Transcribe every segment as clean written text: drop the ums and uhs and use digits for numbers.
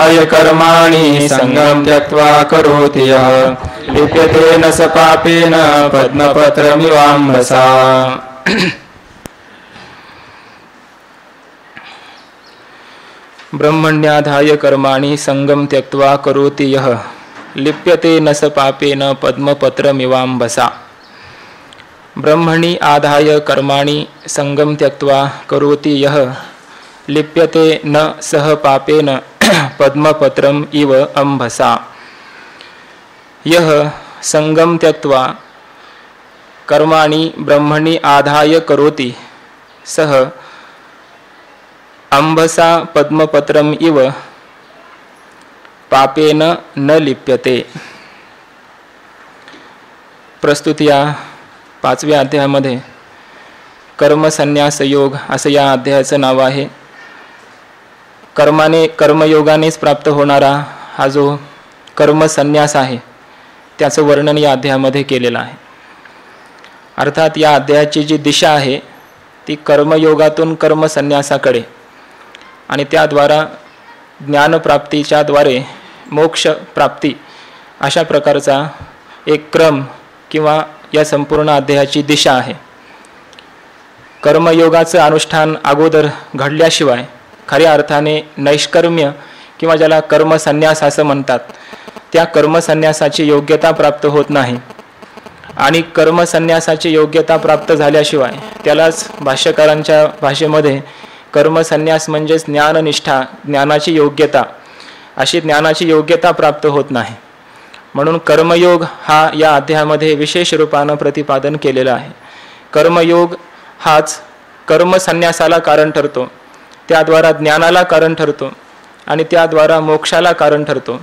ज्ञानाधाय कर्माणि संगं त्यक्त्वा करोति यः लिप्यते न स पापेन पद्मपत्रमिवाम्भसा। ब्रह्मण्याधाय कर्माणि संगं त्यक्त्वा करोति यः लिप्यते न स पापेन पद्मपत्रमिवाम्भसा। ब्रह्मणि आधाय कर्माणि संगं त्यक्त्वा करोति यः लिप्यते न सह पापेन पद्मपत्रम इव अम्भसा। यः संगं त्यक्त्वा कर्माणि ब्रह्मणि आधाय करोति सह अंभसा पद्मपत्रम इव पापेन न लिप्यते। प्रस्तुत या 5व्या अध्यायामध्ये कर्मसन्यास योग असं या अध्यायाचं नाव आहे। कर्मयोगानेच प्राप्त होणारा हा जो कर्मसन्यास आहे त्याचं वर्णन या अध्यायामध्ये केलेलं आहे। अर्थात या अध्यायाची जी दिशा आहे ती कर्मयोगातून कर्मसन्यासाकडे आणि त्याद्वारा ज्ञानप्राप्तीच्या द्वारे मोक्ष प्राप्ती अशा प्रकारचा एक क्रम किंवा या संपूर्ण अध्यायाची दिशा आहे। कर्मयोगाचं अनुष्ठान अगोदर घडल्याशिवाय खऱ्या अर्थाने नैष्कर्म्य किंवा ज्याला कर्मसन्यास असं म्हणतात त्या कर्मसन्यासाची योग्यता प्राप्त होत नाही आणि कर्मसन्यासाची योग्यता प्राप्त झाल्याशिवाय त्यालाच भाष्यकारांच्या भाषेमध्ये कर्मसन्यास म्हणजेच ज्ञाननिष्ठा ज्ञानाची योग्यता अशी ज्ञानाची योग्यता प्राप्त होत नाही। म्हणून कर्मयोग हा या अध्यायामध्ये विशेष रूपानं प्रतिपादन केलेला आहे। कर्मयोग हाच कर्मसन्यासाला कारण ठरतो, त्याद्वारा ज्ञानाला कारण ठरतो आणि त्याद्वारा मोक्षाला कारण ठरतो।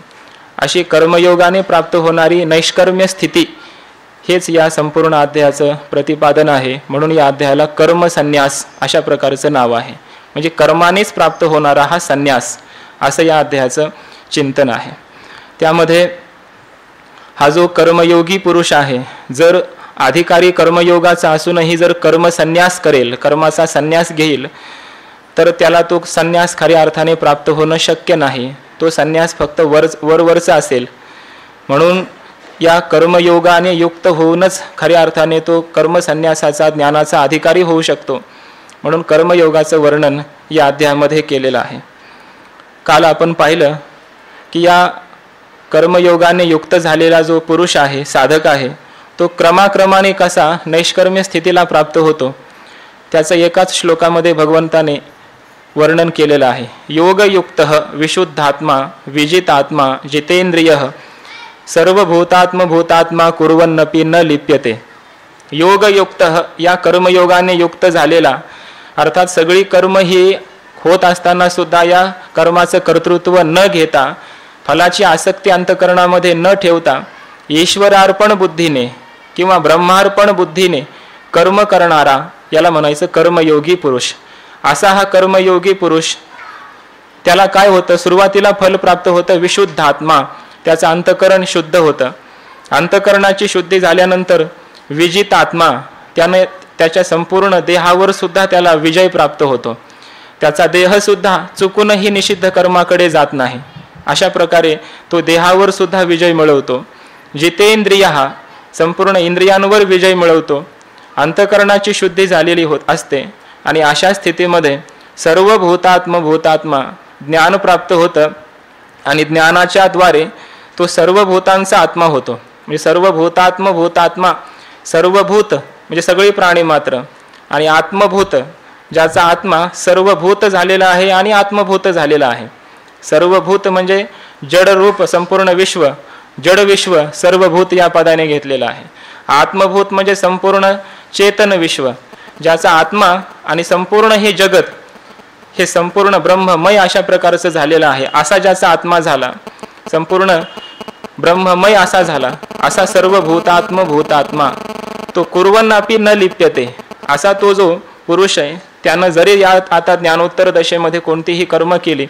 अशी कर्मयोगाने प्राप्त होणारी नैष्कर्म्य स्थिती हेच या संपूर्ण अध्यायाचं प्रतिपादन आहे। म्हणून या अध्यायाला कर्मसन्यास अशा प्रकारचं नाव आहे, म्हणजे कर्मानेच प्राप्त होणारा हा संन्यास असं या अध्यायाचं चिंतन आहे। त्यामध्ये हा जो कर्मयोगी पुरुष आहे जर अधिकारी कर्मयोगाचा असूनही जर कर्मसन्यास करेल, कर्माचा संन्यास घेईल, तर त्याला तो संन्यास खऱ्या अर्थाने प्राप्त होणं शक्य नाही। तो संन्यास फक्त वरवरचा असेल। म्हणून या कर्मयोगाने युक्त होऊनच खऱ्या अर्थाने तो कर्मसन्यासाचा ज्ञानाचा अधिकारी होऊ शकतो। म्हणून कर्मयोगाचं वर्णन या अध्यायामध्ये केलेलं आहे। काल आपण पाहिलं की या कर्मयोगाने युक्त झालेला जो पुरुष आहे, साधक आहे, तो क्रमाक्रमाने कसा नैष्कर्म्य स्थितीला प्राप्त होतो त्याचं एकाच श्लोकामध्ये भगवंताने वर्णन केलेलं आहे। योगयुक्तः विशुद्धात्मा विजितात्मा जितेंद्रियः सर्वभूतात्मभूतात्मा कुर्वन्नपि न लिप्यते। योगयुक्तः या कर्मयोगाने युक्त झालेला, अर्थात सगळी कर्म ही होत असताना सुद्धा या कर्माचं कर्तृत्व न घेता, फलाची आसक्ती अंतकरणामध्ये न ठेवता, ईश्वरार्पण बुद्धीने किंवा ब्रह्मार्पण बुद्धीने कर्म करणारा याला म्हणायचं कर्मयोगी पुरुष। असा हा कर्मयोगी पुरुष, त्याला काय होतं, सुरुवातीला फल प्राप्त होतं विशुद्ध आत्मा, त्याचं अंतकरण शुद्ध होतं। अंतकरणाची शुद्धी झाल्यानंतर विजित आत्मा, त्याने त्याच्या संपूर्ण देहावर सुद्धा त्याला विजय प्राप्त होतो। त्याचा देह सुद्धा चुकूनही निषिद्ध कर्माकडे जात नाही, अशा प्रकारे तो देहावर सुद्धा विजय मिळवतो। जितेंद्रिय हा संपूर्ण इंद्रियांवर विजय मिळवतो। अंतकरणाची शुद्धी झालेली होत असते आणि अशा स्थितीमध्ये सर्व भूतात्मा ज्ञान प्राप्त होतं आणि ज्ञानाच्या द्वारे तो सर्व भूतांचा आत्मा होतो। म्हणजे सर्व भूतात्मा, सर्वभूत म्हणजे सगळी प्राणी मात्र, आणि आत्मभूत ज्याचा आत्मा सर्वभूत झालेला आहे आणि आत्मभूत झालेला आहे। सर्वभूत म्हणजे जड रूप संपूर्ण विश्व, जड विश्व सर्वभूत या पदाने घेतलेला आहे। आत्मभूत म्हणजे संपूर्ण चेतन विश्व, ज्याचा आत्मा आणि संपूर्ण हे जगत हे संपूर्ण ब्रह्ममय अशा प्रकारचं झालेलं आहे। असा ज्याचा आत्मा झाला, संपूर्ण ब्रह्ममय असा झाला, असा सर्व भूतात्मा तो कुर्वन्नापि न लिप्यते। असा तो जो पुरुष आहे त्यानं जरी या आता ज्ञानोत्तर दशेमध्ये कोणतीही कर्म केली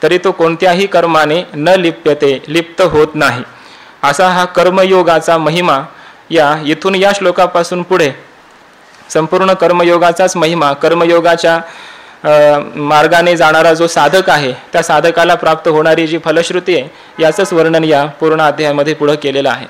तरी तो कोणत्याही कर्माने न लिप्यते, लिप्त होत नाही। असा हा कर्मयोगाचा महिमा इथून या श्लोकापासून पुढे संपूर्ण कर्मयोगाचाच महिमा, कर्मयोगाच्या मार्गाने जाणारा जो साधक आहे त्या साधकाला प्राप्त होणारी जी फलश्रुती आहे याचंच वर्णन या पूर्ण अध्यायामध्ये पुढे केलेलं आहे.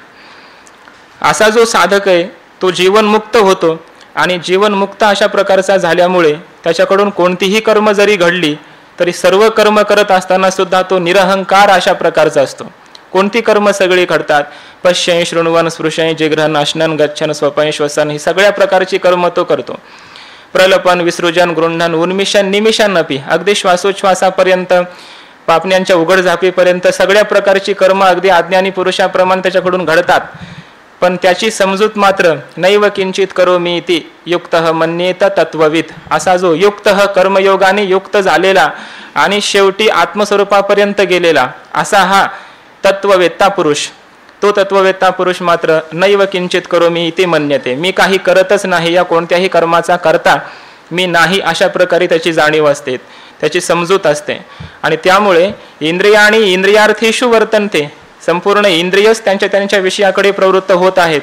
असा जो साधक आहे तो जीवनमुक्त होतो आणि जीवनमुक्त अशा प्रकारचा झाल्यामुळे त्याच्याकडून कोणतीही कर्म जरी घडली तरी सर्व कर्म करत असताना सुद्धा तो निरहंकार अशा प्रकारचा असतो. कोणती कर्म सगळी घडतात, पश्यय शृण्वन स्पृशय जिघ्रन अश्नन गच्छन स्वपय श्वसन ही सगळ्या प्रकारची कर्म तो करतो. प्रलपन विसृजन गृह्णन उन्मिशन निमिषन अपि अगदी श्वासोच्छ्वासापर्यंत पापण्यांच्या उघडझापीपर्यंत सगळ्या प्रकारची कर्म अगदी अज्ञानी पुरुषाप्रमाणे त्याच्याकडून घडतात. पण त्याची समजूत मात्र नैव किंचित करोमि इति युक्तः मन्येत तत्वविद असा जो युक्तः कर्मयोगाने युक्त झालेला आणि शेवटी आत्मस्वरूपापर्यंत गेलेला असा हा तत्ववेत्ता पुरुष, तो तत्ववेत्ता पुरुष मात्र नैव किंचित करोमि इति मन्यते, मी काही करतच नाही, या कोणत्याही कर्माचा करता मी नाही अशा प्रकारे त्याची जाणीव असते, त्याची समजूत असते. आणि त्यामुळे इंद्रियाणी इंद्रियार्थेषु वर्तन्ते, संपूर्ण इंद्रियच त्यांच्या त्यांच्या विषयाकडे प्रवृत्त होत आहेत.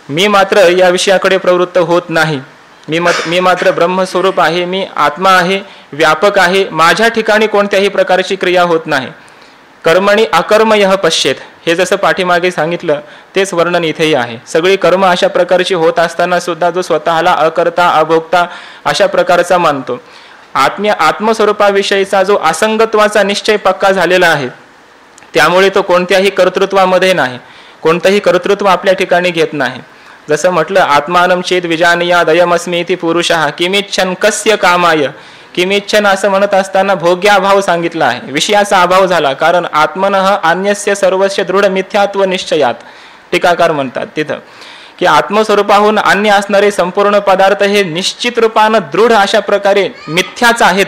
मी मात्र या विषयाकडे प्रवृत्त होत नाही. मी मात्र ब्रह्मस्वरूप आहे, मी आत्मा आहे, व्यापक आहे, माझ्या ठिकाणी कोणत्याही प्रकारची क्रिया होत नाही. कर्मणी अकर्मयः पश्येत, हे जसं पाठीमागे सांगितलं तेच वर्णन इथेही आहे. सगळी कर्म अशा प्रकारची होत असताना सुद्धा जो स्वतःला अकर्ता अभोक्ता अशा प्रकारचा मानतो, आत्मस्वरूपाविषयीचा जो असंगत्वाचा निश्चय पक्का झालेला आहे, त्यामुळे तो कोणत्याही कर्तृत्वामध्ये नाही, कोणतंही कर्तृत्व आपल्या ठिकाणी घेत नाही. जसं म्हटलं आत्मानं चेत विजानीया दयमस्मी इति पुरुषः किमिच्छन कस्य कामाय, किमिच्छन असं म्हणत असताना भोग्याभाव सांगितला आहे, विषयाचा अभाव झाला. कारण आत्मनः अन्यस्य सर्वस्य दृढ मिथ्यात्व निश्चयात, टीकाकार म्हणतात तिथं की आत्मस्वरूपाहून अन्य असणारे संपूर्ण पदार्थ हे निश्चित रूपानं दृढ अशा प्रकारे मिथ्याच आहेत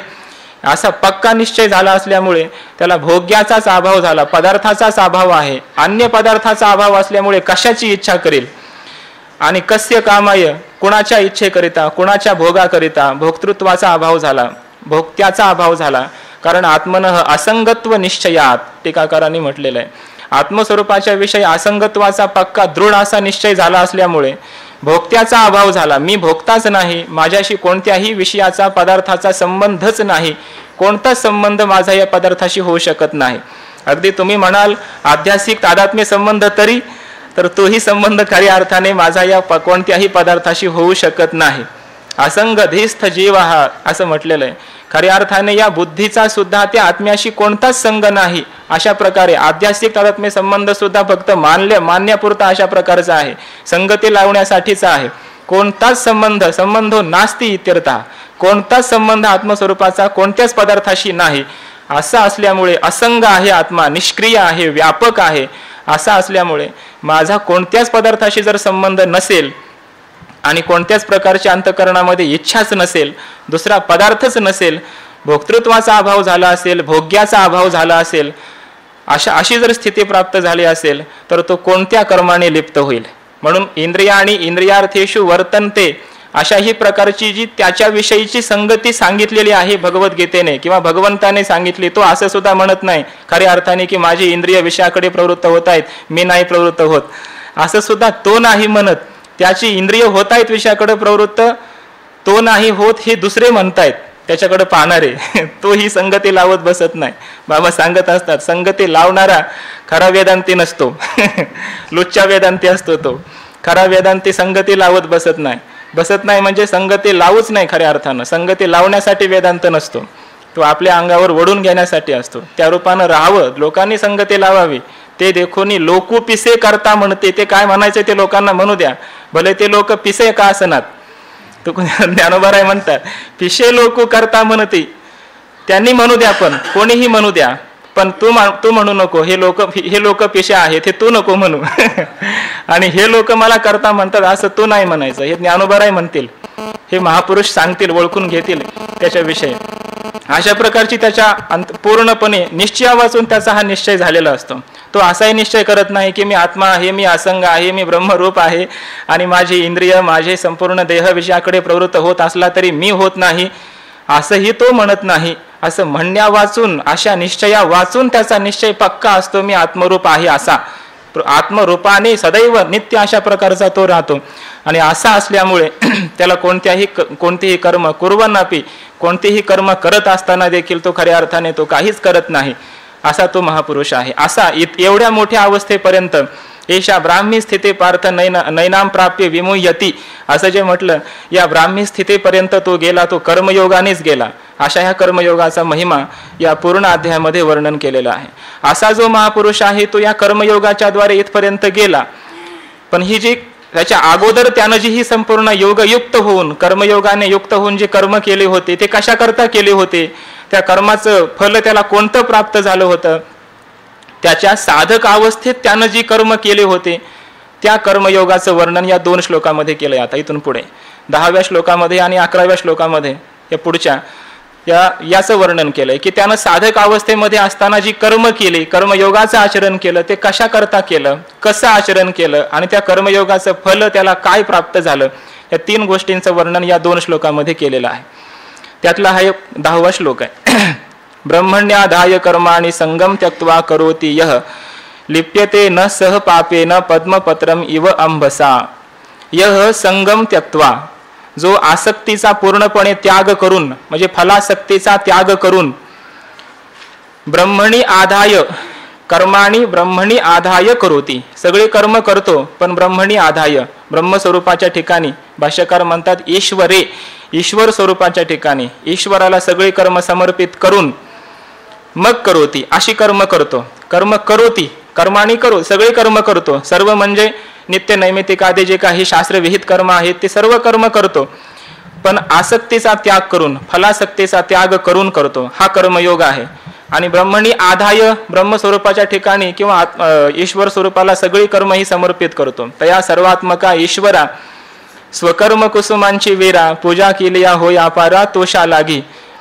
असा पक्का निश्चय झाला असल्यामुळे त्याला भोग्याचाच अभाव झाला, पदार्थाचाच अभाव आहे. अन्य पदार्थाचा अभाव असल्यामुळे कशाची इच्छा करेल. आणि कस्य कामाय, कुणाच्या इच्छेकरिता, कुणाच्या भोगाकरिता, भोक्तृत्वाचा अभाव झाला, भोक्त्याचा अभाव झाला. कारण आत्मनः असंगत्व निश्चयात, टीकाकारांनी म्हटलेलं आहे, आत्मस्वरूपाच्या विषयी असंगत्वाचा पक्का दृढ असा निश्चय झाला असल्यामुळे भोक्त्याचा अभाव झाला. मी भोक्ताच नाही, माझ्याशी कोणत्याही विषयाचा पदार्थाचा संबंधच नाही, कोणताच संबंध माझा या पदार्थाशी होऊ शकत नाही. अगदी तुम्ही म्हणाल आध्यात्मिक तादात्म्य संबंध तरी, तर तोही संबंध खऱ्या अर्थाने माझा या कोणत्याही पदार्थाशी होऊ शकत नाही. असंगधिस्थ जीव हा असं म्हटलेलं आहे. खऱ्या अर्थाने या बुद्धीचा सुद्धा त्या आत्म्याशी कोणताच संग नाही अशा प्रकारे आध्यात्मिक तादात्म्य संबंध सुद्धा फक्त मान्यापुरता अशा प्रकारचा आहे, संगती लावण्यासाठीचा आहे. कोणताच संबंधो नास्ती इत्यर्थ, कोणताच संबंध आत्मस्वरूपाचा कोणत्याच पदार्थाशी नाही. असा असल्यामुळे असंग आहे आत्मा, निष्क्रिय आहे, व्यापक आहे. असा असल्यामुळे माझा कोणत्याच पदार्थाशी जर संबंध नसेल आणि कोणत्याच प्रकारच्या अंतःकरणामध्ये इच्छाच नसेल, दुसरा पदार्थच नसेल, भोक्तृत्वाचा अभाव झाला असेल, भोग्याचा अभाव झाला असेल, अशी जर स्थिती प्राप्त झाली असेल तर तो कोणत्या कर्माने लिप्त होईल. म्हणून इंद्रिया आणि इंद्रियार्थेषु वर्तन्ते अशाही प्रकारची जी त्याच्याविषयीची संगती सांगितलेली आहे भगवद्गीतेने किंवा भगवंताने सांगितली, तो असं सुद्धा म्हणत नाही खऱ्या अर्थाने की माझी इंद्रिय विषयाकडे प्रवृत्त होत आहेत, मी नाही प्रवृत्त होत, असं सुद्धा तो नाही म्हणत. त्याची इंद्रिय होत आहेत विषयाकडे प्रवृत्त, तो नाही होत हे दुसरे म्हणतायत त्याच्याकडे पाहणारे, तो ही संगती लावत बसत नाही. बाबा सांगत असतात संगती लावणारा खरा वेदांती नसतो, लुच्चा वेदांती असतो तो. खरा वेदांती संगती लावत बसत नाही म्हणजे संगती लावूच नाही. खऱ्या अर्थानं संगती लावण्यासाठी वेदांत नसतो, तो आपल्या अंगावर वडून घेण्यासाठी असतो. त्या रूपानं राहावं, लोकांनी संगती लावावी. ते देखोनी लोकू पिसे करता म्हणते, ते काय म्हणायचं ते लोकांना म्हणू द्या, भले ते लोक पिसे का असनात. तो ज्ञानोबा म्हणतात पिशे लोकू करता म्हणते, त्यांनी म्हणू द्या, पण कोणीही म्हणू द्या, पण तू म्हणू नको, हे लोक पिशे आहेत हे तू नको म्हणू. आणि हे लोक मला करता म्हणतात असं तू नाही म्हणायचं, हे ज्ञानोबा म्हणतील, हे महापुरुष सांगतील, ओळखून घेतील त्याच्याविषयी. अशा प्रकारची त्याच्या पूर्णपणे निश्चया वाचून त्याचा हा निश्चय झालेला असतो. तो असाही निश्चय करत नाही की मी आत्मा आहे, मी असंग आहे, मी ब्रह्मरूप आहे आणि माझी इंद्रिय माझे संपूर्ण देह विषयाकडे प्रवृत्त होत असला तरी मी होत नाही, असंही तो म्हणत नाही. असं म्हणण्या वाचून, अशा निश्चया वाचून त्याचा निश्चय पक्का असतो, मी आत्मरूप आहे असा. आत्मरूपाने सदैव नित्य अशा प्रकारचा तो राहतो. आणि असा असल्यामुळे त्याला कोणतेही कर्म कुर्वन्नपि कोणतेही कर्म करत असताना देखील तो खऱ्या अर्थाने तो काहीच करत नाही, असा तो महापुरुष आहे. असा एवढ्या मोठ्या अवस्थेपर्यंत एषा ब्राह्मी स्थिती पार्थ नैनाम प्राप्य विमुह्यती असं जे म्हटलं, या ब्राह्मी स्थितीपर्यंत तो गेला, तो कर्मयोगानेच गेला. अशा ह्या कर्मयोगाचा महिमा या पूर्ण अध्यायामध्ये वर्णन केलेला आहे. असा जो महापुरुष आहे तो या कर्मयोगाच्या द्वारे इथपर्यंत गेला. पण ही जी त्याच्या अगोदर त्यानं जी ही संपूर्ण योगयुक्त होऊन कर्मयोगाने युक्त होऊन जे कर्म केले होते ते कशा करता केले होते, त्या कर्माचं फल त्याला कोणतं प्राप्त झालं होतं, त्याच्या साधक अवस्थेत त्यानं जी कर्म केले होते त्या कर्मयोगाचं वर्णन या 2 श्लोकामध्ये केलंय. आता इथून पुढे 10व्या श्लोकामध्ये आणि 11व्या श्लोकामध्ये या पुढच्या याचं वर्णन केलंय की त्यानं साधक अवस्थेमध्ये असताना जी कर्म केली, कर्मयोगाचं आचरण केलं, ते कशा करता केलं, कसं आचरण केलं आणि त्या कर्मयोगाचं फल त्याला काय प्राप्त झालं, या 3 गोष्टींचं वर्णन या 2 श्लोकामध्ये केलेलं आहे. त्यातला हा 10वा श्लोक आहे. ब्रह्मण्याधाय कर्माणि संगम त्यक्त्वा करोति यः लिप्यते न सह पापेन पद्मपत्रम इव अंबसा. यः संगम त्यक्त्वा, जो आसक्तीचा पूर्णपणे त्याग करून म्हणजे फलासक्तीचा त्याग करून ब्रह्मणी आधाय कर्माणि ब्रह्मणी आधाय करोति, सगळे कर्म करतो पण ब्रह्मणी आधाय ब्रह्मस्वरूपाच्या ठिकाणी, भाष्यकार म्हणतात ईश्वरे, ईश्वर स्वरूपाच्या ठिकाणी ईश्वराला सगळे कर्म समर्पित करून मग करोती, अशी कर्म करतो. कर्म करोती, कर्माणी करो, सगळे कर्म करतो. सर्व म्हणजे नित्य नैमित्तिक आदी जे काही शास्त्रविहित कर्म आहेत ते सर्व कर्म करतो, पण आसक्तीचा त्याग करून, फलासक्तीचा त्याग करून करतो. हा कर्मयोग आहे. आणि ब्रह्मणी आधाय ब्रह्मस्वरूपाच्या ठिकाणी किंवा ईश्वर स्वरूपाला सगळी कर्म ही समर्पित करतो. तया सर्वात्मका ईश्वरा स्वकर्म कुसुमांची वीरा पूजा केली या होय अपारा तोषा लागी.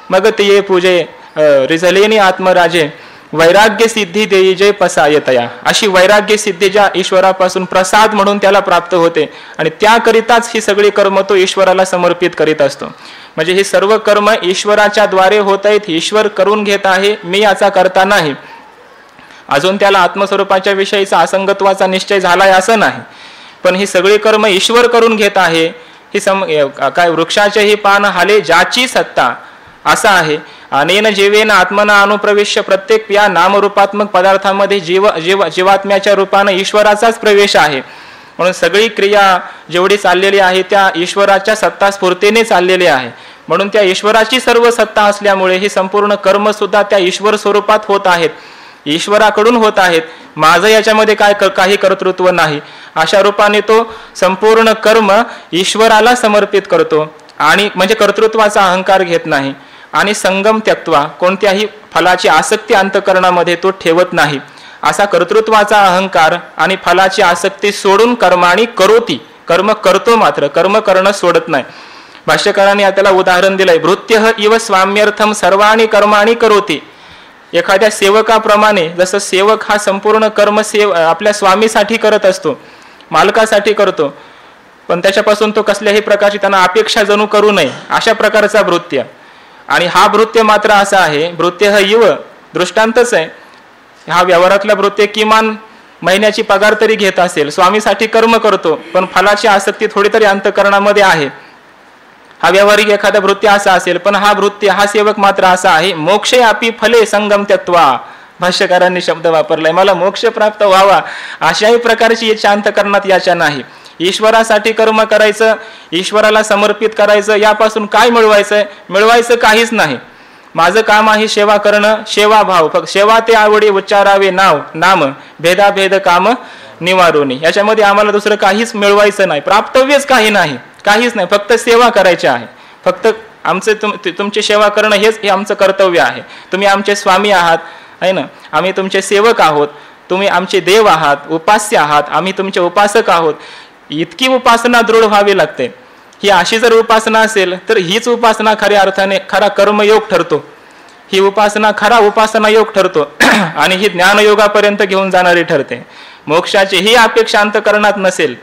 मग ते पूजे रिझलेनी आत्मराजे वैराग्य सिद्धी देई जय पसायतया. अशी वैराग्य सिद्धी ज्या ईश्वरापासून प्रसाद म्हणून त्याला प्राप्त होते आणि त्याकरिताच ही सगळी कर्म तो ईश्वराला समर्पित करीत असतो. म्हणजे हे सर्व कर्म ईश्वराच्या द्वारे होत आहेत, ईश्वर करून घेत आहे, मी याचा करता नाही. अजून त्याला आत्मस्वरूपाच्या विषयीचा असंगत्वाचा निश्चय झालाय असं नाही, पण ही सगळी कर्म ईश्वर करून घेत आहे. ही काय वृक्षाचे ही पान हाले ज्याची सत्ता असा आहे. अनेन जीवेन आत्मना अनुप्रवेश, प्रत्येक या नामरूपात्मक पदार्थामध्ये जीवात्म्याच्या रूपाने ईश्वराचाच प्रवेश आहे. म्हणून सगळी क्रिया जेवढी चाललेली आहे त्या ईश्वराच्या सत्ता स्फूर्तीने चाललेली आहे. म्हणून त्या ईश्वराची सर्व सत्ता असल्यामुळे हे संपूर्ण कर्म सुद्धा त्या ईश्वर स्वरूपात होत आहेत, ईश्वराकडून होत आहेत. माझं याच्यामध्ये काही कर्तृत्व नाही. अशा रूपाने तो संपूर्ण कर्म ईश्वराला समर्पित करतो आणि म्हणजे कर्तृत्वाचा अहंकार घेत नाही. आणि संगम त्यक्त्वा, कोणत्याही फलाची आसक्ती अंतःकरणामध्ये तो ठेवत नाही. असा कर्तृत्वाचा अहंकार आणि फलाची आसक्ती सोडून कर्माणी करोती, कर्म करतो, मात्र कर्म करणं सोडत नाही. भाष्यकारांनी त्याला उदाहरण दिलंय. भृत्यः इव स्वाम्यर्थम सर्वाणी कर्माणी करोती. एखाद्या सेवकाप्रमाणे, जसं सेवक हा संपूर्ण कर्म आपल्या स्वामीसाठी करत असतो, मालकासाठी करतो, पण त्याच्यापासून तो कसल्याही प्रकारची त्यांना अपेक्षा जणू करू नये, अशा प्रकारचा भृत्य. आणि हा भृत्य मात्र असा आहे, भृत्य हा इव दृष्टांतच आहे. हा व्यवहारातला भृत्य किमान महिन्याची पगार तरी घेत असेल, स्वामीसाठी कर्म करतो, पण फलाची आसक्ती थोडी तरी अंतःकरणामध्ये आहे. हा व्यावहारिक एखादा भृत्य असा असेल, पण हा भृत्य हा सेवक मात्र असा आहे. मोक्षे अपि फले संगम त्यक्त्वा. भाष्यकारांनी शब्द वापरलाय, मला मोक्ष प्राप्त व्हावा अशाही प्रकारची इच्छा अंतःकरणात याच्या नाही. ईश्वरासाठी कर्म करायचं, ईश्वराला समर्पित करायचं, यापासून काय मिळवायचं काहीच नाही. माझं काम आहे सेवा करणं, सेवाभाव, फक्त सेवा ते आवडी उच्चारावे नाम भेदाभेद काम निवारोनी. याच्यामध्ये आम्हाला दुसरं काहीच मिळवायचं नाही, प्राप्तव्यच काही नाही, काहीच नाही, फक्त सेवा करायची आहे. फक्त आमचं तुमची सेवा करणं हेच आमचं कर्तव्य आहे. तुम्ही आमचे स्वामी आहात आहे ना, आम्ही तुमचे सेवक आहोत, तुम्ही आमचे देव आहात, उपास्य आहात, आम्ही तुमचे उपासक आहोत. इतकी उपासना दृढ व्हावी लागते. ही अशी जर उपासना असेल तर हीच उपासना खऱ्या अर्थाने खरा कर्मयोग ठरतो. ही उपासना खरा उपासना योग ठरतो आणि ही ज्ञानयोगापर्यंत घेऊन जाणारी ठरते. मोक्षाची ही अपेक्षा अंतःकरणात नसेल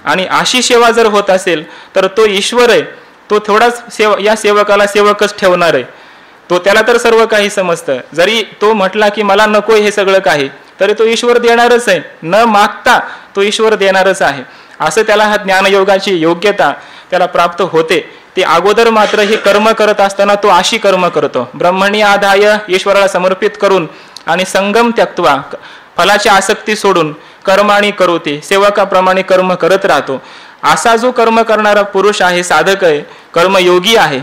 आणि अशी सेवा जर होत असेल तर तो ईश्वर आहे, तो थोडाच या सेवकाला सेवकच ठेवणार आहे. तो त्याला तर सर्व काही समजतं. जरी तो म्हटला की मला नको हे सगळं काही, तरी तो ईश्वर देणारच आहे. न मागता तो ईश्वर देणारच आहे. असं त्याला हा ज्ञानयोगाची योग्यता त्याला प्राप्त होते. ते अगोदर मात्र ही कर्म करत असताना तो अशी कर्म करतो, ब्रह्मणी आदाय ईश्वराला समर्पित करून आणि संगम त्यक्त्वा फलाची आसक्ती सोडून कर्माणी करोती सेवकाप्रमाणे कर्म करत राहतो. असा जो कर्म करणारा पुरुष आहे, साधक आहे, कर्मयोगी आहे,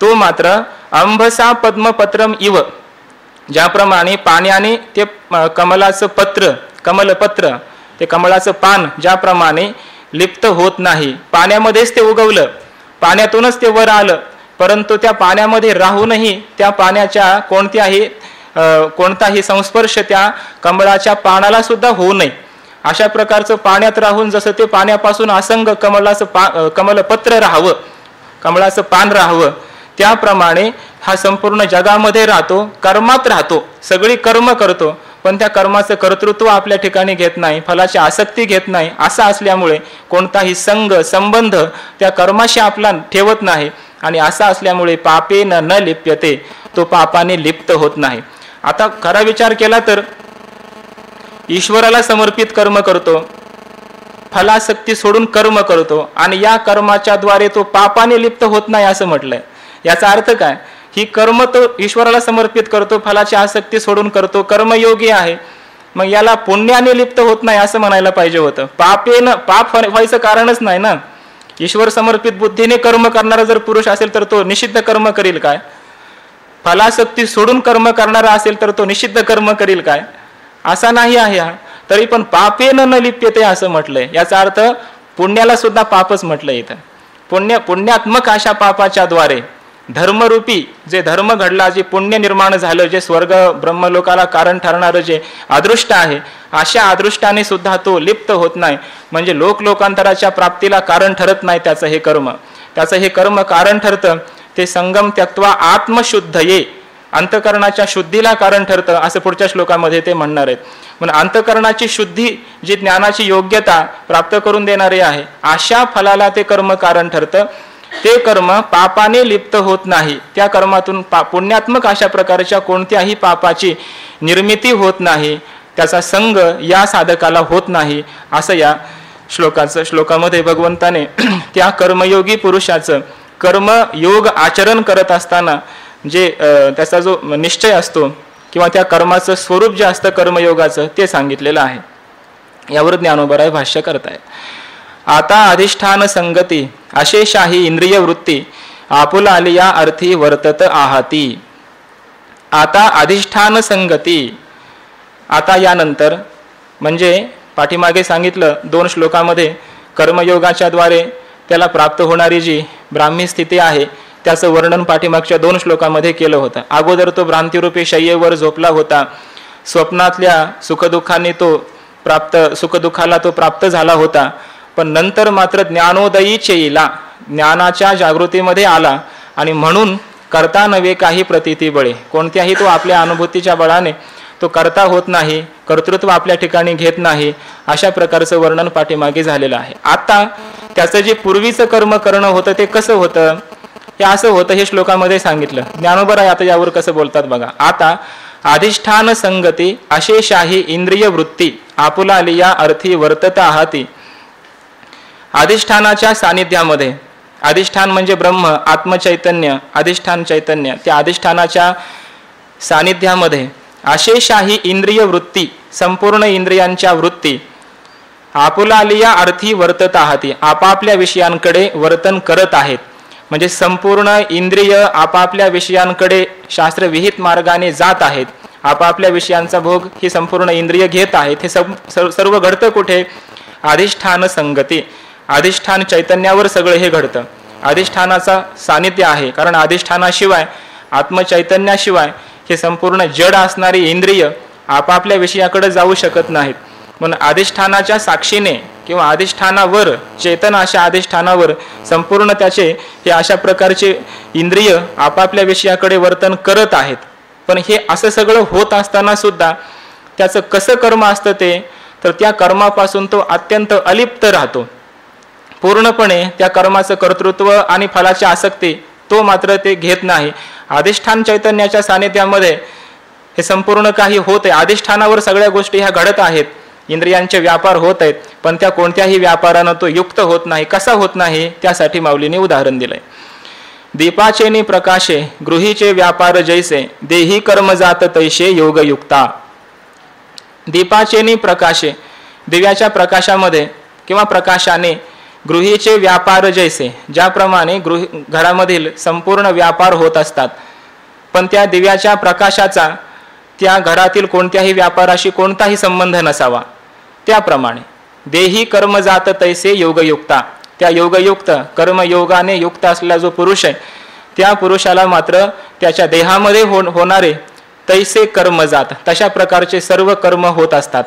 तो मात्र अंभसा पद्मपत्रम इव, ज्याप्रमाणे पाण्याने ते कमलाचं पत्र, कमलपत्र ते कमळाचं पान ज्याप्रमाणे लिप्त होत नाही, पाण्यामध्येच ते उगवलं, पाण्यातूनच ते वर आलं, परंतु त्या पाण्यामध्ये राहूनही त्या पाण्याच्या कोणताही संस्पर्श त्या कमळाच्या पानाला सुद्धा होऊ नये, अशा प्रकारचं पाण्यात राहून जसं ते पाण्यापासून असंग कमलपत्र राहावं, कमळाचं पान राहावं, त्याप्रमाणे हा संपूर्ण जगामध्ये राहतो, कर्मात राहतो, सगळी कर्म करतो, पण त्या कर्माचं कर्तृत्व आपल्या ठिकाणी घेत नाही, फलाची आसक्ती घेत नाही. असं असल्यामुळे कोणताही संग संबंध त्या कर्माशी आपला ठेवत नाही, आणि असं असल्यामुळे पापेन न लिप्यते, तो पापाने लिप्त होत नाही. आता खरा विचार केला तर ईश्वराला समर्पित कर्म करतो, फलासक्ती सोडून कर्म करतो, आणि या कर्माच्या द्वारे तो पापाने लिप्त होत नाही असं म्हटलंय. याचा अर्थ काय? ही कर्म तो ईश्वराला समर्पित करतो, फलाची आसक्ती सोडून करतो, कर्मयोगी आहे, मग याला पुण्याने लिप्त होत नाही असं म्हणायला पाहिजे होतं. पाप व्हायचं कारणच नाही ना. ईश्वर समर्पित बुद्धीने कर्म करणारा जर पुरुष असेल तर तो निषिद्ध कर्म करील काय? फलासक्ती सोडून कर्म करणारा असेल तर तो निषिद्ध कर्म करील काय? असा नाही आहे हा. तरी पण पापेन न लिप्यते असं म्हटलंय. याचा अर्थ पुण्याला सुद्धा पापच म्हटलंय इथं. पुण्यात्मक अशा पापाच्या द्वारे धर्मरूपी जे धर्म घडला, जे पुण्य निर्माण झालं, जे स्वर्ग ब्रह्मलोकाला कारण ठरणारं जे अदृष्ट आहे, अशा अदृष्टाने सुद्धा तो लिप्त होत नाही. म्हणजे लोकांतराच्या प्राप्तीला कारण ठरत नाही त्याचं हे कर्म कारण ठरतं. ते संगम त्यक्त्वा आत्मशुद्ध ये, अंतकरणाच्या शुद्धीला कारण ठरतं, असं पुढच्या श्लोकामध्ये ते म्हणणार आहेत. म्हणून अंतकरणाची शुद्धी, जी ज्ञानाची योग्यता प्राप्त करून देणारे आहे, अशा फलाला ते कर्म कारण ठरतं. ते कर्म पापाने लिप्त होत नाही. त्या कर्मातून पुण्यात्मक अशा प्रकारच्या कोणत्याही पापाची निर्मिती होत नाही, त्याचा संग या साधकाला होत नाही, असं या श्लोकामध्ये भगवंताने त्या कर्मयोगी पुरुषाचं कर्मयोग आचरण करत असताना जे त्याचा जो निश्चय असतो किंवा त्या कर्माचं स्वरूप जे असतं कर्मयोगाचं, ते सांगितलेलं आहे. यावर ज्ञानोबराय भाष्य करतायत. आता अधिष्ठान संगती अशेषाही इंद्रिय वृत्ती आपुला आलिया अर्थी वर्तत आहाती. आता अधिष्ठान संगती, आता यानंतर म्हणजे पाठीमागे सांगितलं 2 श्लोकामध्ये कर्मयोगाच्या द्वारे त्याला प्राप्त होणारी जी ब्राह्मी स्थिती आहे त्याचं वर्णन पाठीमागच्या 2 श्लोकामध्ये केलं होतं. अगोदर तो भ्रांतिरूपी शय्येवर झोपला होता, स्वप्नातल्या सुखदुःखाला तो प्राप्त झाला होता, पण नंतर मात्र ज्ञानोदयी चेईला, ज्ञानाच्या जागृतीमध्ये आला, आणि म्हणून करता नव्हे काही प्रतीती बळे, कोणत्याही तो आपल्या अनुभूतीच्या बळाने तो करता होत नाही, कर्तृत्व आपल्या ठिकाणी घेत नाही, अशा प्रकारचं वर्णन पाठीमागे झालेलं आहे. आता त्याचं जे पूर्वीचं कर्म करणं होतं ते कसं होतं, हे असं होतं, हे श्लोकामध्ये सांगितलं. ज्ञानोबराय आता यावर कसं बोलतात बघा. आता अधिष्ठान संगती अशेषाही इंद्रिय वृत्ती आपुला आलिया अर्थी वर्तत आहाती. अधिष्ठानाच्या सानिध्यामध्ये, अधिष्ठान म्हणजे ब्रह्म, आत्मचैतन्य, अधिष्ठान चैतन्य, त्या अधिष्ठानाच्या सानिध्यामध्ये अशेषाही इंद्रिय वृत्ती, संपूर्ण इंद्रियांच्या वृत्ती आपुला आलिया अर्थी वर्तत आहाती, आपापल्या विषयांकडे वर्तन करत आहेत. म्हणजे संपूर्ण इंद्रिय आपापल्या विषयांकडे शास्त्रविहित मार्गाने जात आहेत, आपापल्या विषयांचा भोग ही संपूर्ण इंद्रिय घेत आहेत. हे सर्व घडतं कुठे? अधिष्ठान संगती, अधिष्ठान चैतन्यावर सगळं हे घडतं. अधिष्ठानाचा सानिध्य आहे, कारण अधिष्ठानाशिवाय, आत्मचैतन्याशिवाय हे संपूर्ण जड असणारी इंद्रिय आपापल्या विषयाकडे जाऊ शकत नाहीत. म्हणून अधिष्ठानाच्या साक्षीने किंवा अधिष्ठानावर, चेतन अशा अधिष्ठानावर संपूर्ण त्याचे हे अशा प्रकारचे इंद्रिय आपापल्या विषयाकडे वर्तन करत आहेत. पण हे असं सगळं होत असताना सुद्धा त्याचं कसं कर्म असतं ते, तर त्या कर्मापासून तो अत्यंत अलिप्त राहतो. पूर्णपणे त्या कर्माचं कर्तृत्व आणि फलाची आसक्ती तो मात्र ते घेत नाही. अधिष्ठान चैतन्याच्या सानिध्यामध्ये हे संपूर्ण काही होत आहे, अधिष्ठानावर सगळ्या गोष्टी ह्या घडत आहेत, इंद्रियांचे व्यापार होत आहेत, पण त्या कोणत्याही व्यापारानं तो युक्त होत नाही. कसा होत नाही त्यासाठी माऊलीने उदाहरण दिलंय. दीपाचेनी प्रकाशे गृहीचे व्यापार जैसे देही कर्म जात तैसे योगयुक्ता. दीपाचेनी प्रकाशे, दिव्याच्या प्रकाशामध्ये किंवा प्रकाशाने गृहीचे व्यापार जैसे, ज्याप्रमाणे घरामधील संपूर्ण व्यापार होत असतात, पण त्या दिव्याच्या प्रकाशाचा त्या घरातील कोणत्याही व्यापाराशी कोणताही संबंध नसावा, त्याप्रमाणे देही कर्म जात तैसे योगयुक्ता, त्या योगयुक्त कर्मयोगाने युक्त असलेला जो पुरुष आहे त्या पुरुषाला मात्र त्याच्या देहामध्ये होणारे तैसे कर्म जात, तशा प्रकारचे सर्व कर्म होत असतात.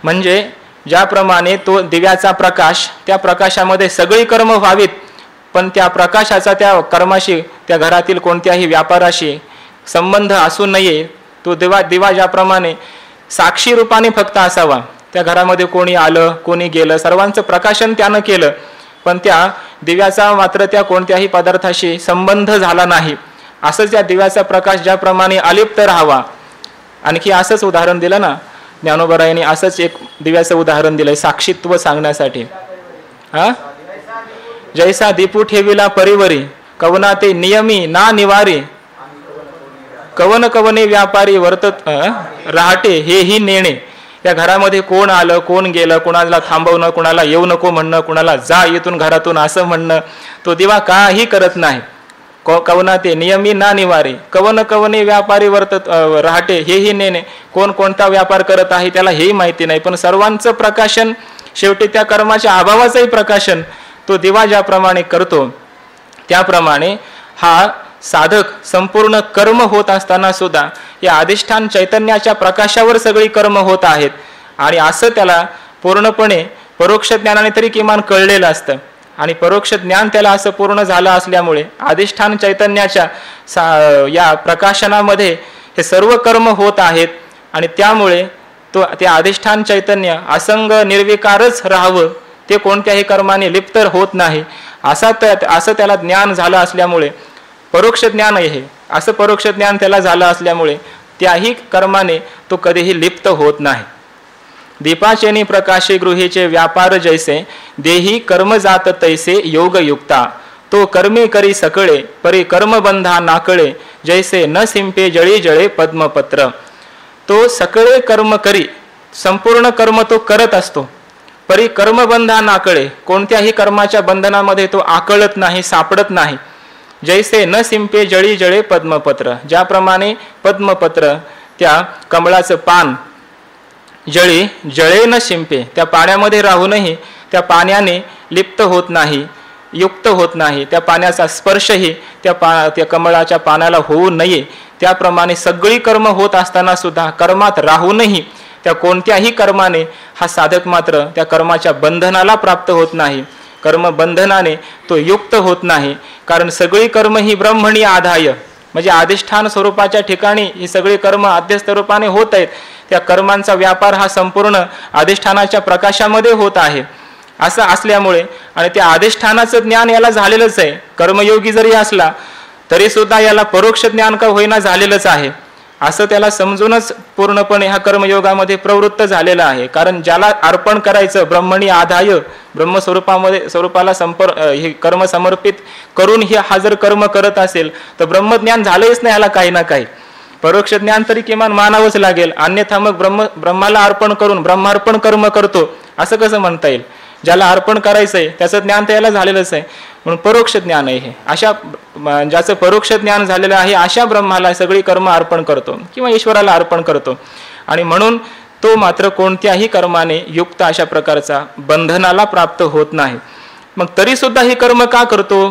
म्हणजे ज्याप्रमाणे तो दिव्याचा प्रकाश, त्या प्रकाशामध्ये सगळी कर्म व्हावीत, पण त्या प्रकाशाचा त्या कर्माशी, त्या घरातील कोणत्याही व्यापाराशी संबंध असू नये. तो दिवा ज्याप्रमाणे साक्षी रूपाने फक्त असावा, त्या घरामध्ये कोणी आलं कोणी गेलं सर्वांचं प्रकाशन त्यानं केलं, पण त्या दिव्याचा मात्र त्या कोणत्याही पदार्थाशी संबंध झाला नाही. असंच त्या दिव्याचा प्रकाश ज्याप्रमाणे अलिप्त राहावा. आणखी असंच उदाहरण दिलं ना ज्ञानोबरायांनी, असंच एक दिव्याचं उदाहरण दिलंय साक्षीत्व सांगण्यासाठी. जैसा दीपू ठेविला परिवरी कवना ते नियमी ना निवारी, कवन कवने व्यापारी वर्तत राहते हेही नेणे. या घरामध्ये कोण आलं कोण गेलं, कोणाला थांबवणं, कोणाला येऊ नको म्हणणं, कोणाला जा येथून घरातून असं म्हणणं, तो दिवा काही करत नाही. कवना ते नियमी ना निवारे, कवन कवने व्यापारी वर्तत राहते हेही नेणे. कोण कोणता व्यापार करत आहे त्याला हेही माहिती नाही, पण सर्वांचं प्रकाशन शेवटी त्या कर्माच्या अभावाचंही प्रकाशन तो दिवा ज्याप्रमाणे करतो, त्याप्रमाणे हा साधक संपूर्ण कर्म होत असताना सुद्धा या अधिष्ठान चैतन्याच्या प्रकाशावर सगळी कर्म होत आहेत. आणि असं त्याला पूर्णपणे परोक्ष ज्ञानाने तरी किमान कळलेलं असतं. आणि परोक्ष ज्ञान त्याला असं पूर्ण झालं असल्यामुळे अधिष्ठान चैतन्याच्या या प्रकाशनामध्ये हे सर्व कर्म होत आहेत. आणि त्यामुळे तो ते अधिष्ठान चैतन्य असंग निर्विकारच राहावं, ते कोणत्याही कर्माने लिप्त होत नाही, असं त्याला ज्ञान झालं असल्यामुळे परोक्ष ज्ञान आहे हे, असं परोक्ष ज्ञान त्याला झालं असल्यामुळे त्याही कर्माने तो कधीही लिप्त होत नाही. दीपाचेनी प्रकाशे गृहीचे व्यापार जैसे देही कर्म जात तैसे योगयुक्ता. तो कर्मे करी सकळे परी कर्मबंधा नाकळे जैसे न सिंपे जळी जळे पद्मपत्र. तो सकळे कर्म करी, संपूर्ण कर्म तो करत असतो, परी कर्मबंधा नाकळे, कोणत्याही कर्माच्या बंधनामध्ये तो आकळत नाही, सापडत नाही. जैसे न सिंपे जळी जळे पद्मपत्र, ज्याप्रमाणे पद्मपत्र त्या कमळाचं पान जळी जळे न शिंपे, त्या पाण्यामध्ये राहूनही त्या पाण्याने लिप्त होत नाही, युक्त होत नाही, त्या पाण्याचा स्पर्शही त्या कमळाच्या पानाला होऊ नये. त्याप्रमाणे सगळी कर्म होत असताना सुद्धा कर्मात राहूनही त्या कोणत्याही कर्माने हा साधक मात्र त्या कर्माच्या बंधनाला प्राप्त होत नाही, कर्मबंधनाने तो युक्त होत नाही. कारण सगळी कर्म ही ब्रह्मणी आधाय, म्हणजे अधिष्ठान स्वरूपाच्या ठिकाणी ही सगळी कर्म अध्यस्त रूपाने होत आहेत. त्या कर्मांचा व्यापार हा संपूर्ण अधिष्ठानाच्या प्रकाशामध्ये होत आहे. असं असल्यामुळे आणि त्या अधिष्ठानाचं ज्ञान याला झालेलंच आहे. कर्मयोगी जरी असला तरी सुद्धा याला परोक्ष ज्ञान का होईना झालेलंच आहे. असं त्याला समजूनच पूर्णपणे हा कर्मयोगामध्ये प्रवृत्त झालेला आहे. कारण ज्याला अर्पण करायचं ब्रह्मणी आधाय, स्वरूपाला हे कर्म समर्पित करून हा जर कर्म करत असेल तर ब्रह्मज्ञान झालंच नाही ह्याला काही ना काही. परोक्ष ज्ञान तरी किमान मानावंच लागेल, अन्यथा मग ब्रह्माला अर्पण करून ब्रह्मार्पण कर्म करतो असं कसं म्हणता येईल. ज्याला अर्पण करायचंय त्याचं ज्ञान त्याला झालेलंच आहे, म्हणून परोक्ष ज्ञान आहे हे. अशा ज्याचं परोक्ष ज्ञान झालेलं आहे अशा ब्रह्माला सगळी कर्म अर्पण करतो किंवा ईश्वराला अर्पण करतो. आणि म्हणून तो मात्र कोणत्याही कर्माने युक्त अशा प्रकारचा बंधनाला प्राप्त होत नाही. मग तरी सुद्धा ही कर्म का करतो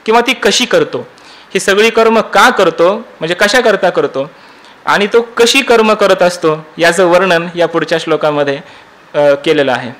किंवा ती कशी करतो, ही सगळी कर्म का करतो, म्हणजे कशा करता करतो आणि तो कशी कर्म करत असतो याचं वर्णन या पुढच्या श्लोकामध्ये केलेलं आहे.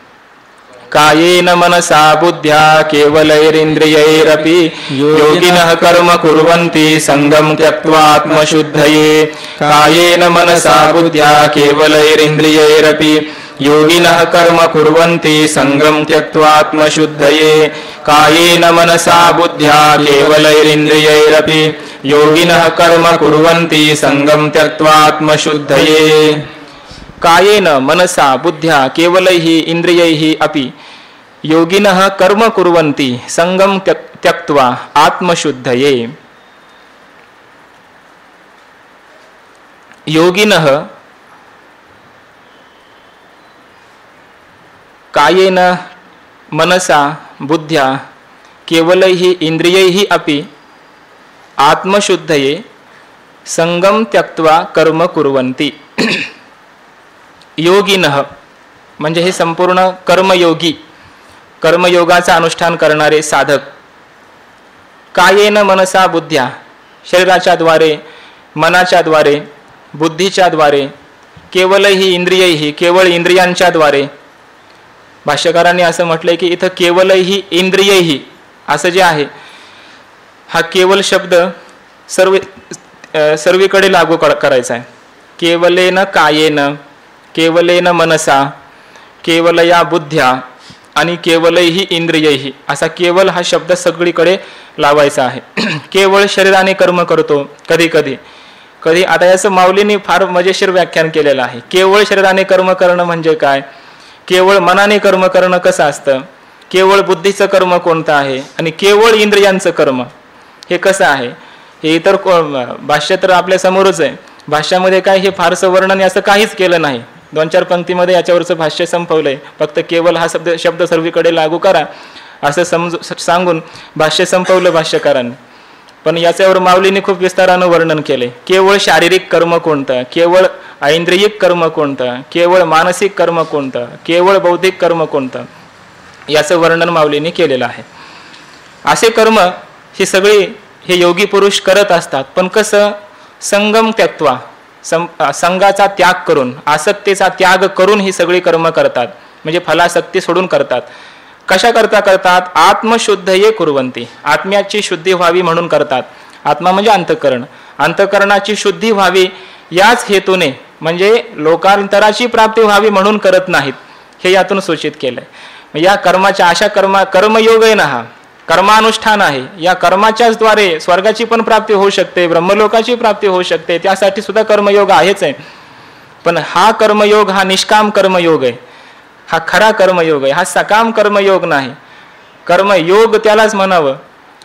कायेन मनसा बुद्ध्या केवलैरिंद्रियैरपि योगिनः कर्म कुर्वन्ति संगम त्यक्त्वा आत्मशुद्धये. कायेन मनसा बुद्ध्या केवलैरिंद्रियैरपि योगिनः कर्म कुर्वन्ति संगम त्यक्त्वा आत्मशुद्धये. कायेन मनसा बुद्ध्या केवलैरिंद्रियैरपि योगिनः कर्म कुर्वन्ति संगम त्यक्त्वा आत्मशुद्धये. कायेन मनसा बुद्ध्या केवलैः इंद्रियैः अपि योगिनः कर्म कुर्वन्ति संगम त्यक्त्वा आत्मशुद्धये. योगिनः कायेन मनसा बुद्ध्या केवलैः इंद्रियैः अपि आत्मशुद्धये संगम त्यक्त्वा कर्म कुर्वन्ति. योगिनः म्हणजे हे संपूर्ण कर्मयोगी, कर्मयोगाचा अनुष्ठान करणारे साधक. कायेन मनसा बुद्ध्या, शरीराच्या द्वारे, मनाच्या द्वारे, बुद्धीच्या द्वारे, केवलही इंद्रियही, केवळ इंद्रियांच्या द्वारे. भाष्यकारांनी असं म्हटलंय की इथं केवलही इंद्रियही असं जे आहे, हा केवल शब्द सर्वीकडे लागू करायचा आहे. केवलेन कायेन, केवलेन मनसा, केवलया बुद्ध्या आणि केवलही इंद्रियही असा केवल हा शब्द सगळीकडे लावायचा आहे. केवळ शरीराने कर्म करतो कधी कधी कधी. आता याचं माऊलींनी फार मजेशीर व्याख्यान केलेलं आहे. केवळ शरीराने कर्म करणं म्हणजे काय, केवळ मनाने कर्म करणं कसं असतं, केवळ बुद्धीचं कर्म कोणतं आहे आणि केवळ इंद्रियांचं कर्म हे कसं आहे, हे इतर भाष्य तर आपल्या समोरच आहे. भाष्यामध्ये काय हे फारसं वर्णन असं काहीच केलं नाही. 2-4 पंक्तीमध्ये याच्यावरचं भाष्य संपवलंय. फक्त केवळ हा शब्द सर्वीकडे लागू करा असं सांगून भाष्य संपवलं भाष्यकारांनी. पण याच्यावर माऊलींनी खूप विस्तारानं वर्णन केले. केवळ शारीरिक कर्म कोणतं, केवळ ऐंद्रियिक कर्म कोणतं, केवळ मानसिक कर्म कोणतं, केवळ बौद्धिक कर्म कोणतं, याचं वर्णन माऊलींनी केलेलं आहे. असे कर्म ही सगळी हे योगी पुरुष करत असतात. पण कसं, संगम त्यक्त्वा, संघाचा त्याग करून, आसक्तीचा त्याग करून ही सगळी कर्म करतात. म्हणजे फलासक्ती सोडून करतात. कशा करता करतात, आत्मशुद्धये कुर्वन्ति, आत्म्याची शुद्धी व्हावी म्हणून करतात. आत्मा म्हणजे अंतःकरण, अंतःकरणाची शुद्धी व्हावी याच हेतूने, म्हणजे लोकांतराची प्राप्ती व्हावी म्हणून करत नाहीत, हे यातून सूचित केलंय. या कर्माच्या अशा कर्मयोग आहे ना, हा कर्मानुष्ठान आहे. या कर्माच्याच द्वारे स्वर्गाची पण प्राप्ती होऊ शकते, ब्रह्मलोकाची प्राप्ती होऊ शकते, त्यासाठी सुद्धा कर्मयोग आहेच आहे. पण हा कर्मयोग हा निष्काम कर्मयोग आहे, हा खरा कर्मयोग आहे, हा सकाम कर्मयोग नाही. कर्मयोग त्यालाच म्हणावं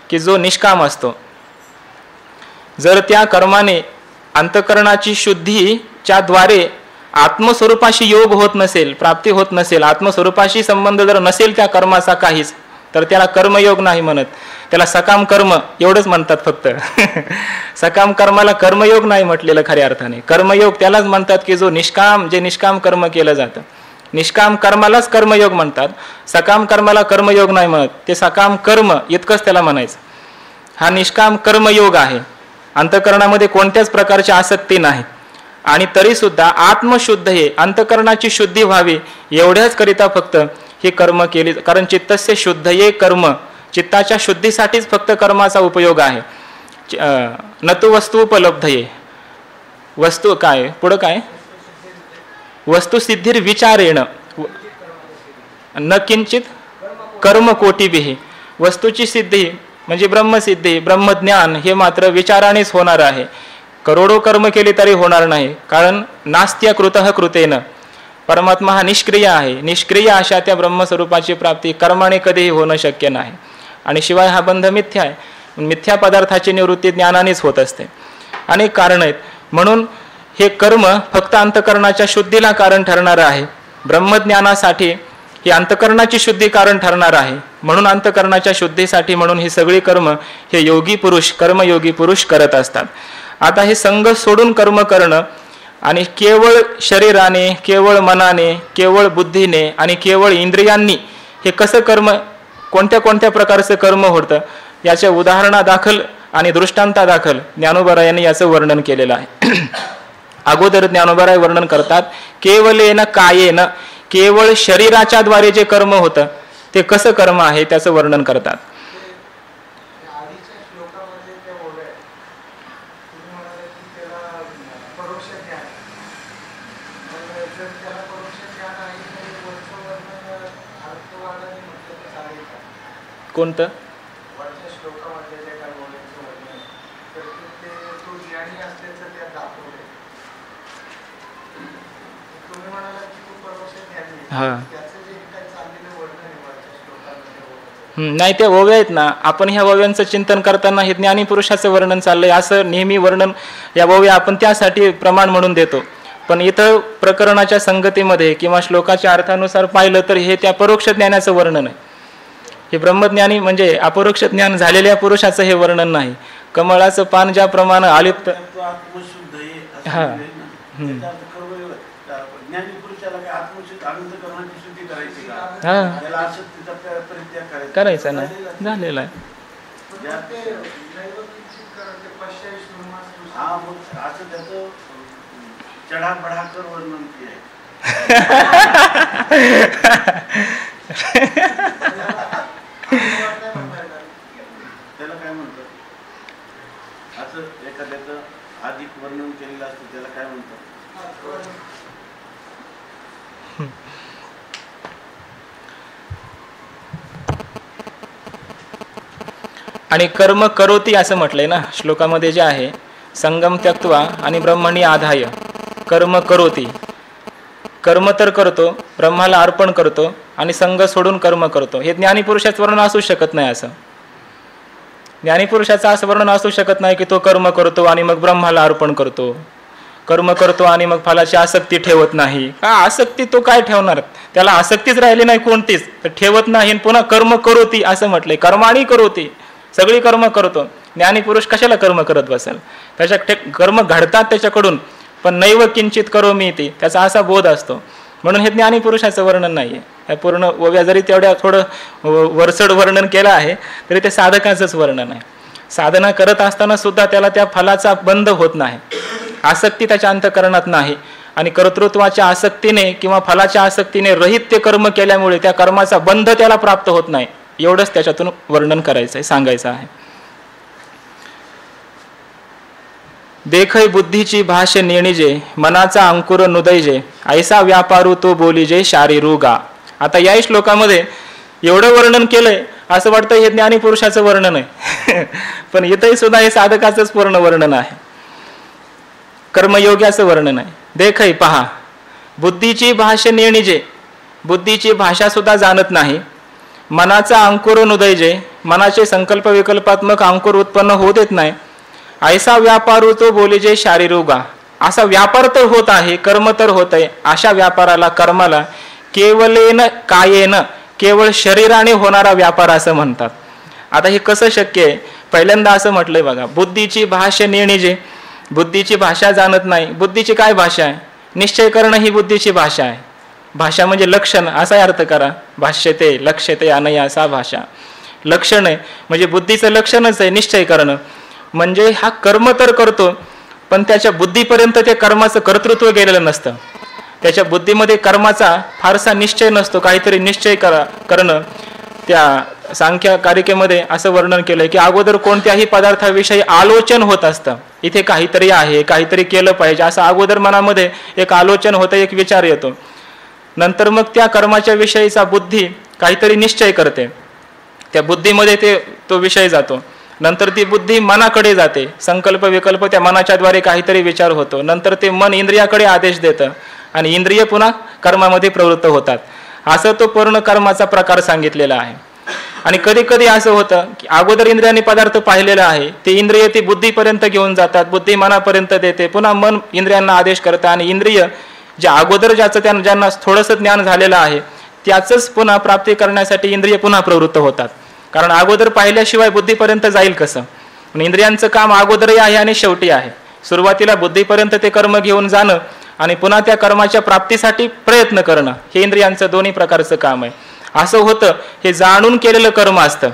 की जो निष्काम असतो. जर त्या कर्माने अंतःकरणाची शुद्धीच्या द्वारे आत्मस्वरूपाशी योग होत नसेल, प्राप्ती होत नसेल, आत्मस्वरूपाशी संबंध जर नसेल त्या कर्माचा काहीच, तर त्याला कर्मयोग नाही म्हणत, त्याला सकाम कर्म एवढंच म्हणतात फक्त. सकाम कर्माला कर्मयोग नाही म्हटलेलं खऱ्या अर्थाने. कर्मयोग त्यालाच म्हणतात की जो निष्काम, जे निष्काम कर्म केलं जातं, निष्काम कर्मालाच कर्मयोग म्हणतात. सकाम कर्माला कर्मयोग नाही म्हणत, ते सकाम कर्म इतकंच त्याला म्हणायचं. हा निष्काम कर्मयोग आहे. अंतःकरणामध्ये कोणत्याच प्रकारची आसक्ती नाही आणि तरी सुद्धा आत्मशुद्ध हे अंतःकरणाची शुद्धी व्हावी एवढ्याच करिता फक्त हे कर्म केले. कारण चित्तस्य शुद्धये कर्म, चित्ताच्या शुद्धीसाठीच फक्त कर्माचा उपयोग आहे. नतु वस्तू उपलब्धये, वस्तू काय पुढं काय, वस्तुसिद्धीर विचारेण न किंचित कर्म कोटिभिः, वस्तूची सिद्धी म्हणजे ब्रह्मसिद्धी, ब्रह्मज्ञान हे मात्र विचारानेच होणार आहे. करोडो कर्म केले तरी होणार नाही. कारण नास्त्य कृतः कृतेन, परमात्मा हा निष्क्रिय आहे. निष्क्रिय अशा त्या ब्रह्मस्वरूपाची प्राप्ती कर्माने कधीही होणं शक्य नाही. आणि शिवाय हा बंध मिथ्या आहे. मिथ्या पदार्थाची निवृत्ती ज्ञानानेच होत असते. अनेक कारण आहेत. म्हणून हे कर्म फक्त अंतःकरणाच्या शुद्धीला कारण ठरणार आहे. ब्रह्मज्ञानासाठी ही अंतःकरणाची शुद्धी कारण ठरणार आहे. म्हणून अंतःकरणाच्या शुद्धीसाठी म्हणून ही सगळी कर्म हे योगी पुरुष, कर्मयोगी पुरुष करत असतात. आता हे संघ सोडून कर्म करणं आणि केवळ शरीराने, केवळ मनाने, केवळ बुद्धीने आणि केवळ इंद्रियांनी हे कसं कर्म, कोणत्या कोणत्या प्रकारचं कर्म होतं याच्या उदाहरणादाखल आणि दृष्टांतादाखल ज्ञानोबरायांनी याचं वर्णन केलेलं आहे. अगोदर ज्ञानोबराय वर्णन करतात केवलेन कायेन, केवळ शरीराच्या द्वारे जे कर्म होतं ते कसं कर्म आहे त्याचं वर्णन करतात. कोणतं हा नाही, ते ओव्या आहेत ना, आपण ह्या ओव्यांचं चिंतन करताना हे ज्ञानीपुरुषाचं वर्णन चाललंय असं नेहमी वर्णन या ओव्या आपण त्यासाठी प्रमाण म्हणून देतो. पण इथं प्रकरणाच्या संगतीमध्ये किंवा श्लोकाच्या अर्थानुसार पाहिलं तर हे त्या परोक्ष ज्ञानाचं वर्णन आहे. हे ब्रह्मज्ञानी म्हणजे अपरोक्ष ज्ञान झालेल्या पुरुषाचं हे वर्णन नाही. कमळाचं पान ज्याप्रमाणे आलिप्त हा करायचं ना झालेलं आहे. त्याला काय म्हणतात? असं एखाद्याचं अधिक वर्णन केलेलं असतं त्याला काय म्हणतात? आणि कर्म करोती असं म्हटलंय ना श्लोकामध्ये जे आहे, संगम त्यक्त्वा आणि ब्रह्मणी आधाय कर्म करोती. कर्म तर करतो, ब्रह्माला अर्पण करतो आणि संग सोडून कर्म करतो. हे ज्ञानीपुरुषाचं वर्णन असू शकत नाही. असं ज्ञानीपुरुषाचं असं वर्णन असू शकत नाही की तो कर्म करतो आणि मग ब्रह्माला अर्पण करतो, कर्म करतो आणि मग फलाची आसक्ती ठेवत नाही. का आसक्ती तो काय ठेवणार? त्याला आसक्तीच राहिली नाही कोणतीच, तर ठेवत नाही. पुन्हा कर्म करोती असं म्हटलंय, कर्माणी करोती, सगळी कर्म करतो. ज्ञानीपुरुष कशाला कर्म करत बसेल? त्याच्या कर्म घडतात त्याच्याकडून, पण नैव किंचित करोमी ते त्याचा असा बोध असतो. म्हणून हे ज्ञानीपुरुषाचं वर्णन नाही आहे. पूर्ण ओव्या जरी तेवढ्या थोडं वरचढ वर्णन केलं आहे तरी ते साधकाचंच वर्णन आहे. साधना करत असताना सुद्धा त्याला त्या फलाचा बंध होत नाही, आसक्ती त्याच्या अंतःकरणात नाही. आणि कर्तृत्वाच्या आसक्तीने किंवा फलाच्या आसक्तीने रहित ते कर्म केल्यामुळे त्या कर्माचा बंध त्याला प्राप्त होत नाही. एवढंच त्याच्यातून वर्णन करायचं आहे, सांगायचं आहे. देखै बुद्धीची भाष्य नेणीजे मनाचा अंकुर नुदैजे ऐसा व्यापारू तो बोलीजे शारीरुगा. आता या श्लोकामध्ये एवढं वर्णन केलंय असं वाटतं हे ज्ञानीपुरुषाचं वर्णन आहे. पण इथंही सुद्धा हे साधकाचंच पूर्ण वर्णन आहे, कर्मयोग्याचं वर्णन आहे. देखै पहा, बुद्धीची भाष्य नेणीजे, बुद्धीची भाषा सुद्धा जाणत नाही. मनाचा अंकुर नुदैजे, मनाचे संकल्प विकल्पात्मक अंकुर उत्पन्न होऊ देत नाही. ऐसा व्यापारू तो बोलीजे शारीरुगा, असा व्यापार तर होत आहे, कर्म तर होत आहे. अशा व्यापाराला, कर्माला केवलेन कायेन, केवळ शरीराने होणारा व्यापार असं म्हणतात. आता हे कसं शक्य आहे? पहिल्यांदा असं म्हटलंय बघा, बुद्धीची भाष्य नेणीजे, बुद्धीची भाषा जाणत नाही. बुद्धीची काय भाषा आहे? निश्चय करणं ही बुद्धीची भाषा आहे. भाषा म्हणजे लक्षण असा अर्थ करा. भाष्यते लक्ष्यते अनया असा भाषा लक्षण आहे, म्हणजे बुद्धीचं लक्षणच आहे निश्चय करणं. म्हणजे हा कर्म तर करतो, पण त्याच्या बुद्धीपर्यंत ते कर्माचं कर्तृत्व गेलेलं नसतं. त्याच्या बुद्धीमध्ये कर्माचा फारसा निश्चय नसतो. काहीतरी निश्चय करणं, त्या सांख्य कारिकेमध्ये असं वर्णन केलंय की अगोदर कोणत्याही पदार्थाविषयी आलोचन होत असतं. इथे काहीतरी आहे, काहीतरी केलं पाहिजे असं अगोदर मनामध्ये एक आलोचन होतं, एक विचार येतो. नंतर मग त्या कर्माच्या विषयीचा बुद्धी काहीतरी निश्चय करते, त्या बुद्धीमध्ये तो विषय जातो. नंतर ती बुद्धी मनाकडे जाते, संकल्प विकल्प त्या मनाच्याद्वारे काहीतरी विचार होतो. नंतर ते मन इंद्रियाकडे आदेश देतं आणि इंद्रिय पुन्हा कर्मामध्ये प्रवृत्त होतात. असं तो पूर्ण कर्माचा प्रकार सांगितलेला आहे. आणि कधी कधी असं होतं की अगोदर इंद्रियांनी पदार्थ पाहिलेला आहे, ते इंद्रिय ती बुद्धीपर्यंत घेऊन जातात, बुद्धी मनापर्यंत देते, पुन्हा मन इंद्रियांना आदेश करतं आणि इंद्रिय ज्या अगोदर ज्यांना थोडंसं ज्ञान झालेलं आहे त्याचंच पुन्हा प्राप्ती करण्यासाठी इंद्रिय पुन्हा प्रवृत्त होतात. कारण अगोदर पाहिल्याशिवाय बुद्धीपर्यंत जाईल कसं? पण इंद्रियांचं काम अगोदरही आहे आणि शेवटी आहे. सुरुवातीला बुद्धीपर्यंत ते कर्म घेऊन जाणं आणि पुन्हा त्या कर्माच्या प्राप्तीसाठी प्रयत्न करणं, हे इंद्रियांचं दोन्ही प्रकारचं काम आहे. असं होतं, हे जाणून केलेलं कर्म असतं.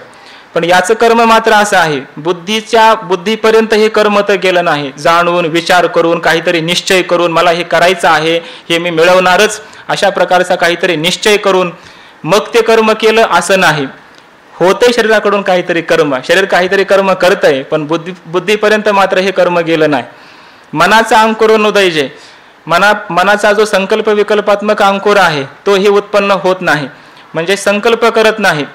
पण याचं कर्म मात्र असं आहे, बुद्धीपर्यंत हे कर्म तर गेलं नाही. जाणून विचार करून काहीतरी निश्चय करून मला हे करायचं आहे, हे मी मिळवणारच, अशा प्रकारचा काहीतरी निश्चय करून मग ते कर्म केलं असं नाही. होते शरीराकडून काहीतरी कर्म, शरीर काहीतरी कर्म करतंय, पण बुद्धीपर्यंत मात्र हे कर्म गेलं नाही. मनाचा अंकुर नुदैजे, मनाचा जो संकल्प विकल्पात्मक अंकुर आहे तोही उत्पन्न होत नाही. म्हणजे संकल्प करत नाही,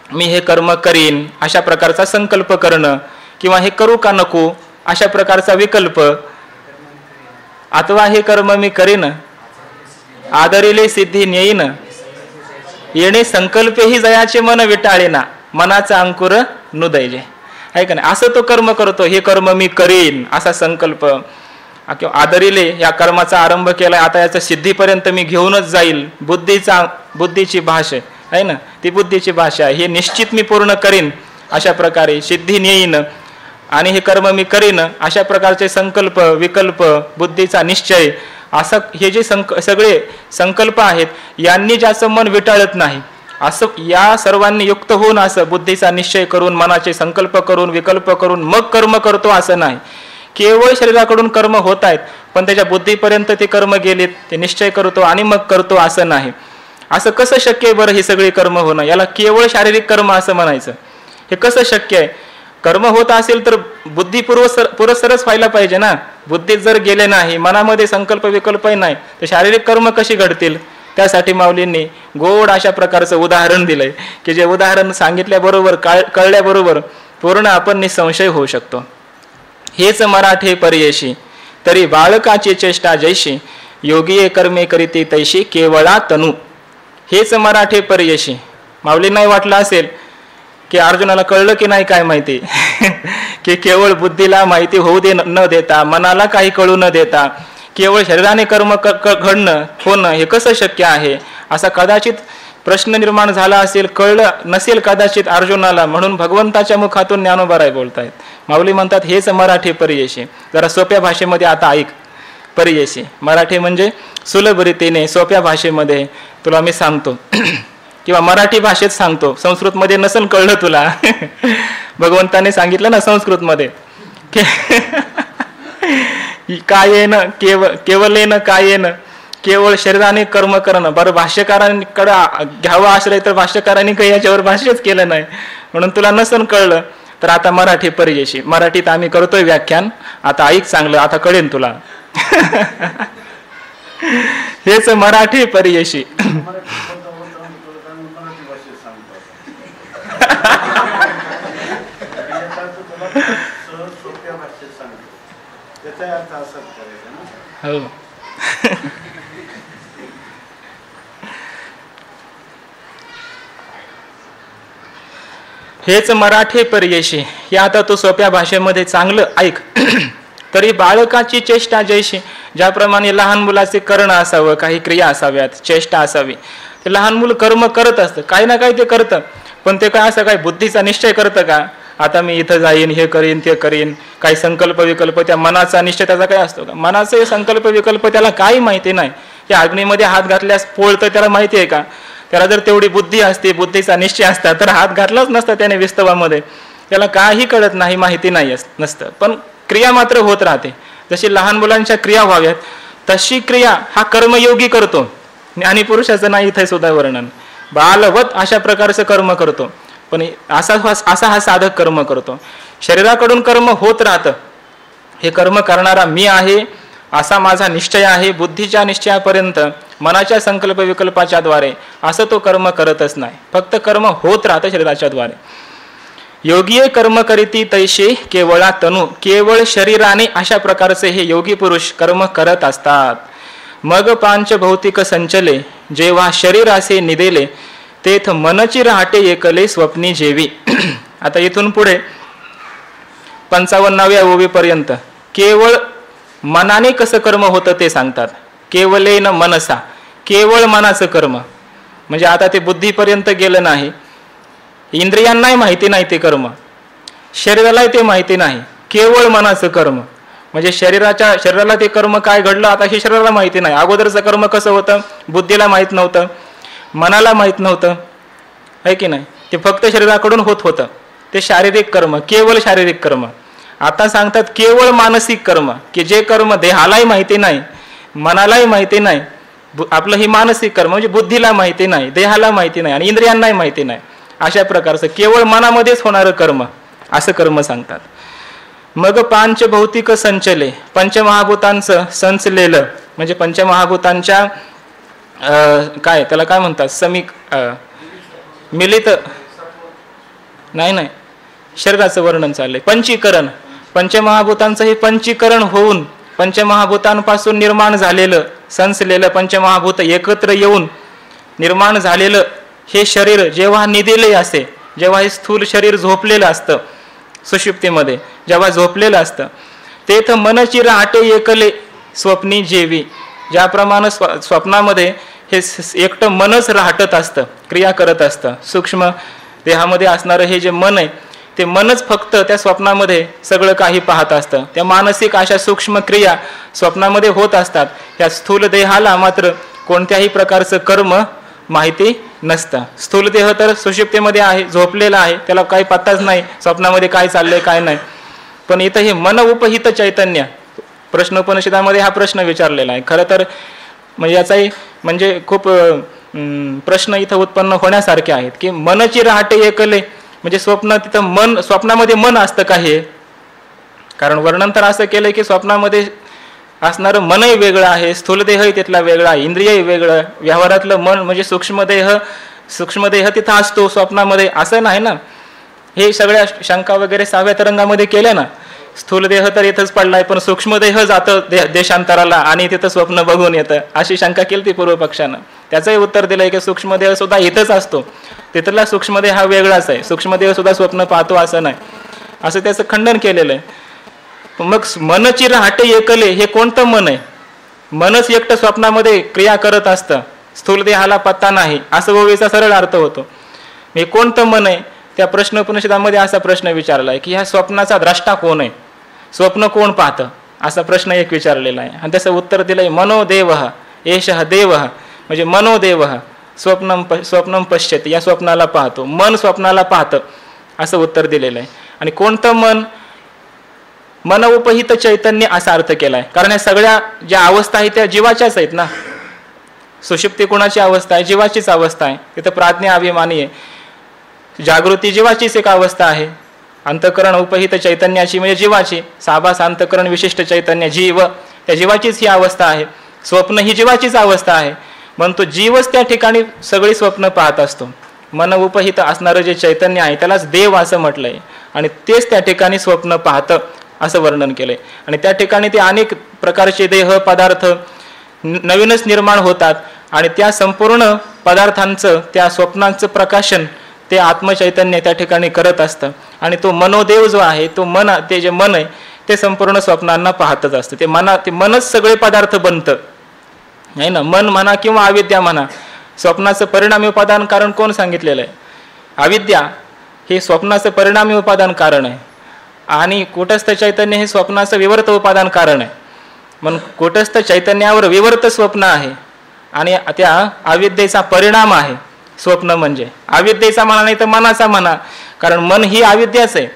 मी हे कर्म करीन अशा प्रकारचा संकल्प करणं, किंवा हे करू का नको अशा प्रकारचा विकल्प, अथवा हे कर्म मी करीन आदरिले सिद्धी नेईन, येणे संकल्पेही जयाचे मन विटाळेना. मनाचा अंकुर नुदैजे, आहे का नाही? असं तो कर्म करतो. हे कर्म मी करीन असा संकल्प किंवा आदरिले या कर्माचा आरंभ केलाय, आता याचं सिद्धीपर्यंत मी घेऊनच जाईल. बुद्धीची भाषा आहे ना, ती बुद्धीची भाषा आहे. हे निश्चित मी पूर्ण करीन अशा प्रकारे सिद्धी नेईन आणि हे कर्म मी करीन अशा प्रकारचे संकल्प, विकल्प, बुद्धीचा निश्चय, असं हे जे सगळे संकल्प आहेत यांनी ज्याचं मन विटाळत नाही, असं या सर्वांनी युक्त होऊन असं बुद्धीचा निश्चय करून, मनाचे संकल्प करून, विकल्प करून मग कर्म करतो असं नाही. केवळ शरीराकडून कर्म होत आहेत पण त्याच्या बुद्धीपर्यंत ते कर्म गेलेत, ते निश्चय करतो आणि मग करतो असं नाही. असं कसं शक्य आहे बरं हे सगळे कर्म होणं? याला केवळ शारीरिक कर्म असं म्हणायचं. हे कसं शक्य आहे? कर्म होत असेल तर बुद्धी पुरस्सरच व्हायला पाहिजे ना. बुद्धीत जर गेले नाही, मनामध्ये संकल्प विकल्पही नाही, तर शारीरिक कर्म कशी घडतील? त्यासाठी माऊलींनी गोड अशा प्रकारचं उदाहरण दिलंय की जे उदाहरण सांगितल्याबरोबर कळल्याबरोबर पूर्ण आपण निसंशय होऊ शकतो. हेच मराठे पर्यशी तरी बाळकाची चेष्टा जैशी योगीये कर्मे करीती तैशी केवळा तनु. हेच मराठे पर्यशी. माऊलींनाही वाटलं असेल की अर्जुनाला कळलं की नाही काय माहिती की केवळ बुद्धीला माहिती होऊ न देता, मनाला काही कळू न देता केवळ शरीराने कर्म घडणं होणं हे कसं शक्य आहे असा कदाचित प्रश्न निर्माण झाला असेल, कळलं नसेल कदाचित अर्जुनाला. म्हणून भगवंताच्या मुखातून ज्ञानोबाराय बोलतायत. माऊली म्हणतात हेच मराठी पर्यशी. जरा सोप्या भाषेमध्ये आता ऐक. पर्यशी मराठी म्हणजे सुलभ रीतीने सोप्या भाषेमध्ये तुला मी सांगतो किंवा मराठी भाषेत सांगतो. संस्कृतमध्ये नसन कळलं तुला भगवंताने सांगितलं ना संस्कृतमध्ये कायेन केवलेन कायेन, केवळ शरीराने कर्म करणं. बरं भाष्यकारांकडे घ्यावं आश्रय तर भाष्यकारांनी काही याच्यावर भाष्यच केलं नाही, म्हणून तुला नसन कळलं. तर आता मराठी पर्यशी, मराठीत आम्ही करतोय व्याख्यान, आता ऐक चांगलं, आता कळेन तुला हेच मराठी पर्यशी. हो हेच मराठी पर्यशी. हे आता तो सोप्या भाषेमध्ये चांगलं ऐक. तरी बाळकाची चेष्टा जैशी, ज्याप्रमाणे लहान मुलाचे कर्ण असावं, काही क्रिया असाव्यात, चेष्टा असावी. ते लहान मुलं कर्म करत असतं, काही ना काही ते करतं, पण ते काय असं काही बुद्धीचा निश्चय करतं का? आता मी इथं जाईन, हे करीन, ते करीन, काही संकल्प विकल्प, त्या मनाचा निश्चय त्याचा काय असतो का? मनाचे संकल्प विकल्प त्याला काही माहिती नाही. त्या अग्नीमध्ये हात घातल्यास पोळतं त्याला माहिती आहे का? त्याला जर तेवढी बुद्धी असते, बुद्धीचा निश्चय असता तर हात घातलाच नसता त्याने विस्तवामध्ये. त्याला काही कळत नाही, माहिती नाही नसतं, पण क्रिया मात्र होत राहते. जशी लहान मुलांच्या क्रिया व्हाव्यात तशी क्रिया हा कर्मयोगी करतो. ज्ञानी पुरुषाचं नाही इथे सुद्धा वर्णन. बालवत अशा प्रकारचं कर्म करतो, पण असा हा साधक कर्म करतो. शरीराकडून कर्म होत राहतं. हे कर्म करणारा मी आहे असा माझा निश्चय आहे. बुद्धीच्या निश्चयापर्यंत मनाच्या संकल्प विकल्पाच्या द्वारे असं तो कर्म करतच नाही, फक्त कर्म होत राहतं शरीराच्या द्वारे. योगीये कर्म करीती तैशी केवळा तनु. केवळ शरीराने अशा प्रकारचे हे योगी पुरुष कर्म करत असतात. मग पांच भौतिक संचले जेव्हा शरीर असे निदेले तेथ मनची राहटे एकले स्वप्नी जेवी. आता इथून पुढे 55व्या ओवीपर्यंत केवळ मनाने कसं कर्म होतं ते सांगतात. केवलेन मनसा, केवळ मनाचं कर्म. म्हणजे आता ते बुद्धीपर्यंत गेलं नाही, इंद्रियांनाही माहिती नाही ते कर्म, शरीरालाही ते माहिती नाही, केवळ मनाचं कर्म. म्हणजे शरीराला ते कर्म काय घडलं आता हे शरीराला माहिती नाही. अगोदरचं कर्म कसं होतं बुद्धीला माहीत नव्हतं, मनाला माहीत नव्हतं, आहे की नाही? ते फक्त शरीराकडून होत होतं. ते शारीरिक कर्म, केवळ शारीरिक कर्म. आता सांगतात केवळ मानसिक कर्म, की जे कर्म देहालाही माहिती नाही, मनालाही माहिती नाही. आपलं ही मानसिक कर्म म्हणजे बुद्धीला माहिती नाही, देहाला माहिती नाही आणि इंद्रियांनाही माहिती नाही. अशा प्रकारचं केवळ मनामध्येच होणारं कर्म, असं कर्म सांगतात. मग पांच भौतिक संचले, पंचमहाभूतांचं संचलेलं म्हणजे पंचमहाभूतांच्या काय त्याला काय म्हणतात मिलित नाही शरीराचं वर्णन चाललंय. पंचीकरण, पंचमहाभूतांचं हे पंचीकरण होऊन पंचमहाभूतांपासून निर्माण झालेलं संचलेलं, पंचमहाभूत एकत्र येऊन निर्माण झालेलं हे शरीर जेव्हा निदिले असे, जेव्हा हे स्थूल शरीर झोपलेलं असतं सुषुप्तीमध्ये, जेव्हा झोपलेलं असतं तेथ मनची राहटे एकले स्वप्नी जेवी. ज्याप्रमाणे स्वप्नामध्ये हे एकटं मनच राहटत असतं, क्रिया करत असतं. सूक्ष्म देहामध्ये असणारं हे जे मन आहे ते मनच फक्त त्या स्वप्नामध्ये सगळं काही पाहत असतं. त्या मानसिक अशा सूक्ष्म क्रिया स्वप्नामध्ये होत असतात. त्या स्थूल देहाला मात्र कोणत्याही प्रकारचं कर्म माहिती नसतं. स्थूल देह तर सुषुप्तीमध्ये आहे, झोपलेला आहे, त्याला काही पत्ताच नाही स्वप्नामध्ये काय चाललंय काय नाही. पण इथं हे मन उपहित चैतन्य, प्रश्नोपनिषदामध्ये हा प्रश्न विचारलेला आहे. खरं तर म्हणजे याचाही म्हणजे खूप प्रश्न इथं उत्पन्न होण्यासारखे आहेत की मनची राहटे एकले म्हणजे स्वप्न, तिथं मन, स्वप्नामध्ये मन असतं का हे? कारण वर्णन तर असं केलं की स्वप्नामध्ये असणारं मनही वेगळं आहे, स्थूलदेहही तिथला वेगळा आहे, इंद्रियही वेगळं, व्यवहारातलं मन म्हणजे सूक्ष्मदेह तिथं असतो स्वप्नामध्ये, असं नाही ना. हे सगळ्या शंका वगैरे 6व्या तरंगामध्ये केल्या ना. स्थूलदेह तर इथंच पडलाय पण सूक्ष्मदेह जातं देशांतराला आणि तिथं स्वप्न बघून येतं, अशी शंका केली ती पूर्व पक्षानं. त्याचंही उत्तर दिलंय की सूक्ष्मदेह सुद्धा इथंच असतो, तिथला सूक्ष्मदेह हा वेगळाच आहे, सूक्ष्मदेह सुद्धा स्वप्न पाहतो असं नाही, असं त्याचं खंडन केलेलं आहे. मग मनची राहटे एकले हे कोणतं मन आहे? मनच एकटं स्वप्नामध्ये क्रिया करत असतं, स्थूल देहाला पत्ता नाही, असं ओवीचा सरळ अर्थ होतो. हे कोणतं मन आहे? त्या प्रश्नोपनिषदामध्ये असा प्रश्न विचारला आहे की ह्या स्वप्नाचा द्रष्टा कोण आहे, स्वप्न कोण पाहतं, असा प्रश्न एक विचारलेला आहे. आणि त्याचं उत्तर दिलंय मनोदेव एषः देव, म्हणजे मनोदेव स्वप्नम पश्यति, या स्वप्नाला पाहतो, मन स्वप्नाला पाहतं, असं उत्तर दिलेलं आहे. आणि कोणतं मन? मन उपहित चैतन्य असा अर्थ केलाय. कारण या सगळ्या ज्या अवस्था आहेत त्या जीवाच्याच आहेत ना. सुषुप्ती कोणाची अवस्था आहे? जीवाचीच अवस्था आहे. तिथं प्राज्ञा अभिमानी आहे, जागृती जीवाचीच एक अवस्था आहे. अंतकरण उपहित चैतन्याची म्हणजे जीवाची, साभास अंतकरण विशिष्ट चैतन्य जीव, त्या जीवाचीच ही अवस्था आहे. स्वप्न ही जीवाचीच अवस्था आहे, म्हणून तो जीवच त्या ठिकाणी सगळी स्वप्न पाहत असतो. मन उपहित असणारं जे चैतन्य आहे त्यालाच देव असं म्हटलंय आणि तेच त्या ठिकाणी स्वप्न पाहतं असं वर्णन केलंय. आणि त्या ठिकाणी ते अनेक प्रकारचे देह पदार्थ नवीनच निर्माण होतात आणि त्या संपूर्ण पदार्थांचं, त्या स्वप्नांचं प्रकाशन ते आत्मचैतन्य त्या ठिकाणी करत असतं. आणि तो मनोदेव जो आहे तो मन, ते जे मन आहे ते संपूर्ण स्वप्नांना पाहतच असतं. ते मनच सगळे पदार्थ बनतं आहे ना. मन म्हणा किंवा अविद्या म्हणा, स्वप्नाचं परिणामी उपादान कारण कोण सांगितलेलं आहे? अविद्या हे स्वप्नाचं परिणामी उपादान कारण आहे आणि कूटस्थ चैतन्य हे स्वप्नाचं विवर्त उपादान कारण आहे. म्हणून कूटस्थ चैतन्यावर विवर्त स्वप्न आहे आणि त्या अविद्येचा परिणाम आहे स्वप्न. म्हणजे अविद्येचा म्हणा नाही तर मनाचा म्हणा, कारण मन ही अविद्याच आहे,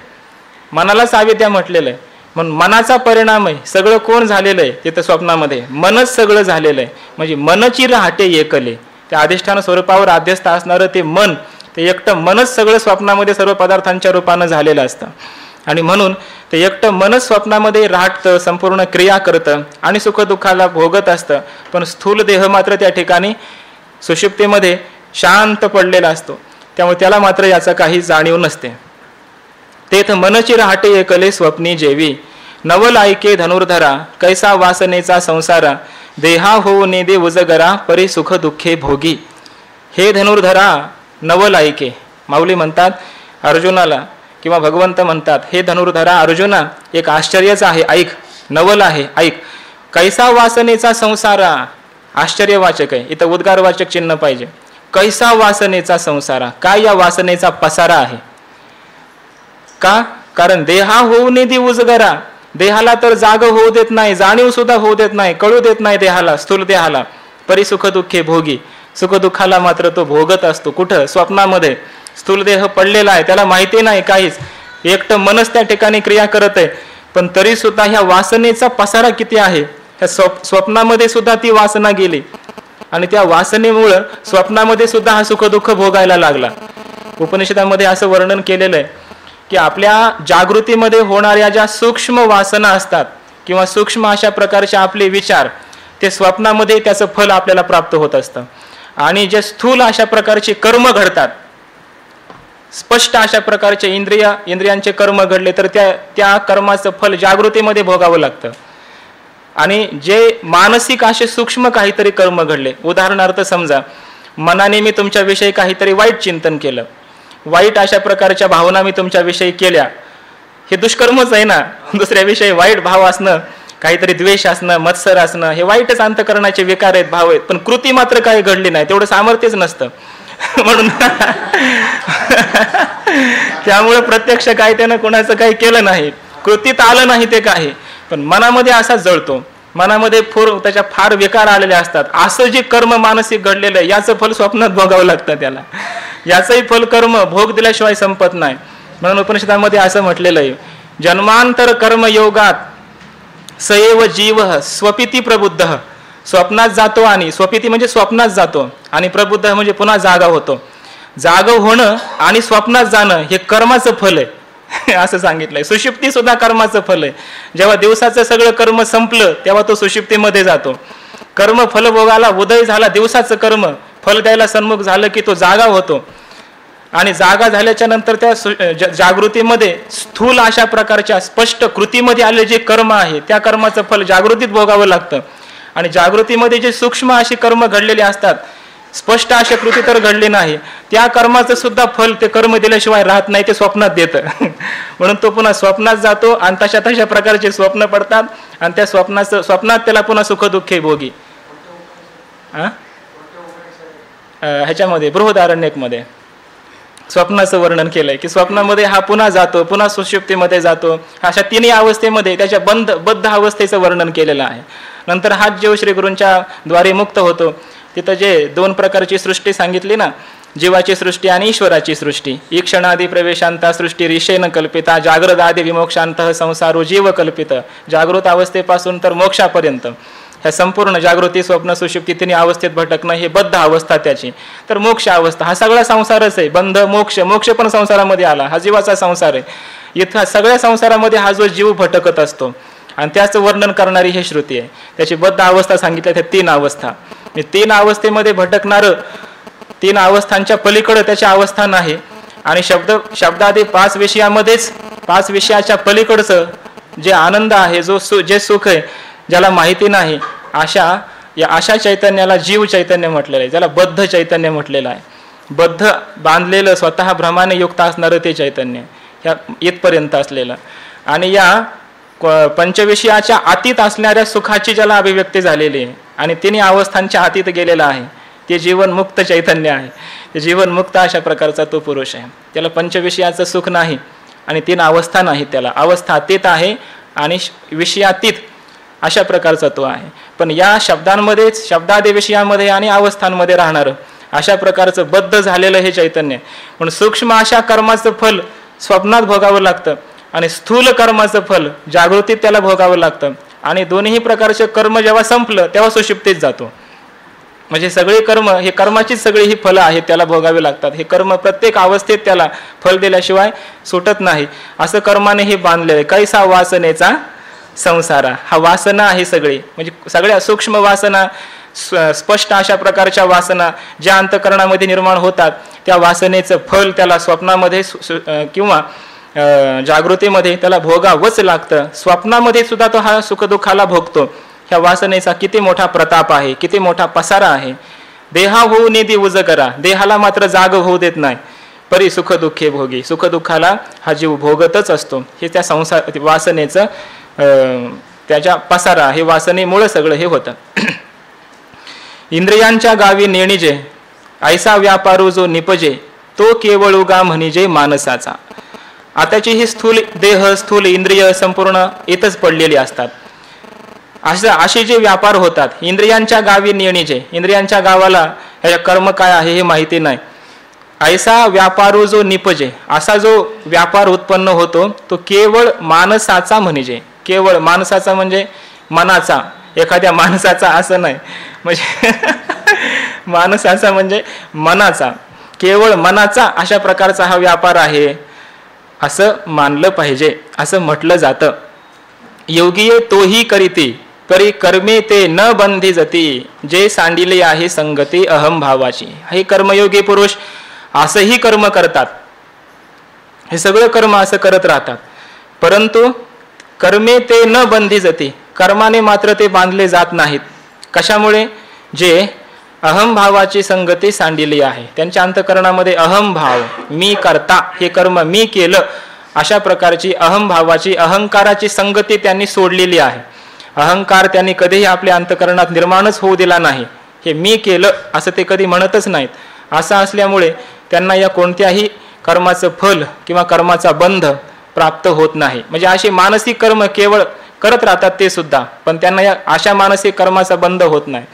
मनालाच अविद्या म्हटलेलं आहे. म्हणून मनाचा परिणाम आहे सगळं. कोण झालेलं आहे तिथं स्वप्नामध्ये? मनच सगळं झालेलं आहे. म्हणजे मनची राहटे एकले, त्या अधिष्ठान स्वरूपावर आध्यस्थ असणारं ते मन, ते एकटं मनच सगळं स्वप्नामध्ये सर्व पदार्थांच्या रूपानं झालेलं असतं. आणि म्हणून ते एकटं मनच स्वप्नामध्ये राहतं, संपूर्ण क्रिया करतं आणि सुखदुःखाला भोगत असतं. पण स्थूल देह मात्र त्या ठिकाणी सुषुप्तीमध्ये शांत पडलेला असतो, त्यामुळे त्याला मात्र याचा काही जाणीव नसते. तेथ मनची राहटे एकले स्वप्नी जेवी, नवल ऐके धनुर्धरा, कैसा वासनेचा संसारा, देहा होऊ नेदे उजगरा, परी सुख दुःखे भोगी. हे धनुर्धरा नवल ऐके, माऊली म्हणतात अर्जुनाला किंवा भगवंत म्हणतात, हे धनुर्धरा अर्जुना एक आश्चर्यच आहे, ऐक, नवल आहे, ऐक. कैसा वासनेचा संसारा, आश्चर्यवाचक आहे, इथं उद्गारवाचक चिन्ह पाहिजे. कैसा वासनेचा संसारा, काय या वासनेचा पसारा आहे. का? कारण देहा होऊ नेदी उजगरा, देहाला तर जाग होऊ देत नाही, जाणीव सुद्धा होऊ देत नाही, कळू देत नाही देहाला, स्थूल देहाला. परी सुख दुःखे भोगी, सुखदुःखाला मात्र तो भोगत असतो. कुठं? स्वप्नामध्ये. स्थूल देह पडलेला आहे, त्याला माहिती नाही काहीच, एकटं मनच त्या ठिकाणी क्रिया करत आहे. पण तरी सुद्धा ह्या वासनेचा पसारा किती आहे. ह्या स्वप्नामध्ये सुद्धा ती वासना गेली आणि त्या वासनेमुळं स्वप्नामध्ये सुद्धा हा सुखदुःख भोगायला लागला. उपनिषदामध्ये असं वर्णन केलेलं आहे की आपल्या जागृतीमध्ये होणाऱ्या ज्या सूक्ष्म वासना असतात किंवा सूक्ष्म अशा प्रकारचे आपले विचार, ते स्वप्नामध्ये त्याचं फल आपल्याला प्राप्त होत असतं. आणि जे स्थूल अशा प्रकारचे कर्म घडतात, स्पष्ट अशा प्रकारचे इंद्रियांचे कर्म घडले तर त्या कर्माचं फल जागृतीमध्ये भोगावं लागतं. आणि जे मानसिक असे सूक्ष्म काहीतरी कर्म घडले, उदाहरणार्थ समजा मनाने मी तुमच्याविषयी काहीतरी वाईट चिंतन केलं, वाईट अशा प्रकारच्या भावना मी तुमच्याविषयी केल्या, हे दुष्कर्मच आहे ना. दुसऱ्याविषयी वाईट भाव असणं, काहीतरी द्वेष असणं, मत्सर असणं, हे वाईटच अंतःकरणाचे विकार आहेत, भाव आहेत. पण कृती मात्र काही घडली नाही, तेवढं सामर्थ्यच नसतं. म्हणून त्यामुळे प्रत्यक्ष काय त्यानं कोणाचं काही केलं नाही, कृतीत आलं नाही ते काही, पण मनामध्ये असाच जळतो. मनामध्ये त्याच्या फार विकार आलेले असतात. असं जे कर्म मानसिक घडलेलं आहे याचं फल स्वप्नात भोगावं लागतं त्याला. याचंही फल कर्म भोग दिल्याशिवाय संपत नाही. म्हणून उपनिषदामध्ये असं म्हटलेलं आहे, जन्मांतर कर्मयोगात सएव जीव स्वपिती प्रबुद्ध. स्वप्नात जातो, आणि स्वपिती म्हणजे स्वप्नात जातो, आणि प्रबुद्ध म्हणजे पुन्हा जागा होतो. जाग होणं आणि स्वप्नात जाणं हे कर्माचं फल आहे असं सांगितलंय. सुषुप्ती सुद्धा कर्माचं फल आहे. जेव्हा दिवसाचं सगळं कर्म संपलं तेव्हा तो सुषुप्तीमध्ये जातो. कर्म फलभोगाला उदय झाला, दिवसाचं कर्म फल द्यायला सन्मुख झालं की तो जागा होतो, आणि जागा झाल्याच्या नंतर त्या जागृतीमध्ये स्थूल अशा प्रकारच्या स्पष्ट कृतीमध्ये आले जे कर्म आहे त्या कर्माचं फल जागृतीत भोगावं लागतं. आणि जागृतीमध्ये जे सूक्ष्म अशी कर्म घडलेली असतात, स्पष्ट अशा कृती तर घडली नाही, त्या कर्माचं सुद्धा फल ते कर्म दिल्याशिवाय राहत नाही, ते स्वप्नात देतं. म्हणून तो पुन्हा स्वप्नात जातो, आणि तशा प्रकारचे स्वप्न पडतात, आणि त्या स्वप्नात त्याला पुन्हा सुखदुःखे भोगी. ह्याच्यामध्ये बृहदारण्यकमध्ये स्वप्नाचं वर्णन केलंय की स्वप्नामध्ये हा पुन्हा जातो, पुन्हा सुषुप्तीमध्ये जातो. अशा तिन्ही अवस्थेमध्ये त्याच्या बद्ध अवस्थेचं वर्णन केलेलं आहे. नंतर हाच जेव्हा श्री गुरूंच्या द्वारे मुक्त होतो, तिथं जे 2 प्रकारची सृष्टी सांगितली ना, जीवाची सृष्टी आणि ईश्वराची सृष्टी. ईक्षणादी प्रवेशांता सृष्टी ऋषेन कल्पिता, जागृदादी विमोक्षांत संसारो जीव कल्पित. जागृत अवस्थेपासून तर मोक्षापर्यंत ह्या संपूर्ण जागृती, स्वप्न, सुषुप्ती तिन्ही अवस्थेत भटकणं हे बद्ध अवस्था त्याची. तर मोक्ष अवस्था हा सगळा संसारच आहे. बंध मोक्ष, मोक्ष पण संसारामध्ये आला, हा जीवाचा संसार आहे. इथं सगळ्या संसारामध्ये हा जो जीव भटकत असतो, आणि त्याचं वर्णन करणारी ही श्रुती आहे. त्याची बद्ध अवस्था सांगितल्या, त्या 3 अवस्था. 3 अवस्थेमध्ये भटकणारं, 3 अवस्थांच्या पलीकडं त्याची अवस्था नाही. आणि शब्दादी 5 विषयामध्येच 5 विषयाच्या पलीकडचं जे आनंद आहे, जे सुख आहे, ज्याला माहिती नाही, अशा चैतन्याला जीव चैतन्य म्हटलेलं आहे, ज्याला बद्ध चैतन्य म्हटलेलं आहे. बद्ध बांधलेलं, स्वतः भ्रमाने युक्त असणारं ते चैतन्य, ह्या इथपर्यंत असलेलं. आणि या पंचविषयाच्या अतीत असणाऱ्या सुखाची ज्याला अभिव्यक्ती झालेली आहे, आणि तिन्ही अवस्थांच्या अतीत गेलेला आहे, ते जीवनमुक्त चैतन्य आहे. ते जीवनमुक्त अशा प्रकारचा तो पुरुष आहे. त्याला पंचविषयाचं सुख नाही, आणि 3 अवस्था नाही, त्याला अवस्था अतीत आहे आणि विषयातीत अशा प्रकारचा तो आहे. पण या शब्दांमध्येच, शब्दादी विषयामध्ये आणि अवस्थांमध्ये राहणारं अशा प्रकारचं बद्ध झालेलं हे चैतन्य. पण सूक्ष्म अशा कर्माचं फल स्वप्नात भोगावं लागतं, आणि स्थूल कर्माचं फल जागृतीत त्याला भोगावं लागतं. आणि दोन्ही प्रकारचे कर्म जेव्हा संपलं तेव्हा सुषुप्तीत जातो. म्हणजे सगळे कर्म, हे कर्माचीच सगळी ही फलं आहेत, त्याला भोगावे लागतात. हे कर्म प्रत्येक अवस्थेत त्याला फल दिल्याशिवाय सुटत नाही. असं कर्माने हे बांधलेलं आहे. कैसा वासनेचा संसारा, हा वासना आहे सगळी, म्हणजे सगळ्या सूक्ष्म वासना, स्पष्ट अशा प्रकारच्या वासना ज्या अंतःकरणामध्ये निर्माण होतात, त्या वासनेचं फल त्याला स्वप्नामध्ये किंवा जागृतीमध्ये त्याला भोगावंच लागतं. स्वप्नामध्ये सुद्धा तो हा सुखदुःखाला भोगतो. ह्या वासनेचा किती मोठा प्रताप आहे, किती मोठा पसारा आहे. देहा होऊ निधी उज करा, देहाला मात्र जाग होऊ देत नाही. परी सुखदुःखे भोगी, सुखदुःखाला हा जीव भोगतच असतो. हे त्या संसार वासनेचं त्याच्या पसारा, हे वासनेमुळे सगळं हे होतं. इंद्रियांच्या गावी नेणिजे, ऐसा व्यापारू जो निपजे, तो केवळ उगा म्हणिजे मानसाचा. आताची ही स्थूल देह, स्थूल इंद्रिय संपूर्ण इथंच पडलेली असतात. असे जे व्यापार होतात, इंद्रियांच्या गावी नेणिजे, इंद्रियांच्या गावाला ह्याच्या कर्म काय आहे हे माहिती नाही. ऐसा व्यापारू जो निपजे, असा जो व्यापार उत्पन्न होतो तो केवळ मानसाचा म्हणिजे. केवळ माणसाचा म्हणजे मनाचा, एखाद्या माणसाचा असं नाही, म्हणजे माणसाचा म्हणजे मनाचा, केवळ मनाचा अशा प्रकारचा हा व्यापार आहे असं मानलं पाहिजे, असं म्हटलं जातं. योगीये तोही करीती, परी कर्मे ते न बंधी जती, जे सांडिले आहे संगती अहम भावाची. हे कर्मयोगी पुरुष असंही कर्म करतात, हे सगळं कर्म असं करत राहतात, परंतु कर्मे ते न बंधी जती, कर्माने मात्र ते बांधले जात नाहीत. कशामुळे? जे अहमभावाची संगती सांडिली आहे. त्यांच्या अंतःकरणामध्ये अहमभाव, मी करता, हे कर्म मी केलं, अशा प्रकारची अहमभावाची, अहंकाराची संगती त्यांनी सोडलेली आहे. अहंकार त्यांनी कधीही आपल्या अंतःकरणात निर्माणच होऊ दिला नाही. हे मी केलं असं ते कधी म्हणतच नाहीत. असं असल्यामुळे त्यांना या कोणत्याही कर्माचं फल किंवा कर्माचा बंध प्राप्त होत नाही. म्हणजे असे मानसिक कर्म केवळ करत राहतात ते सुद्धा, पण त्यांना या अशा मानसिक कर्माचा बंध होत नाही.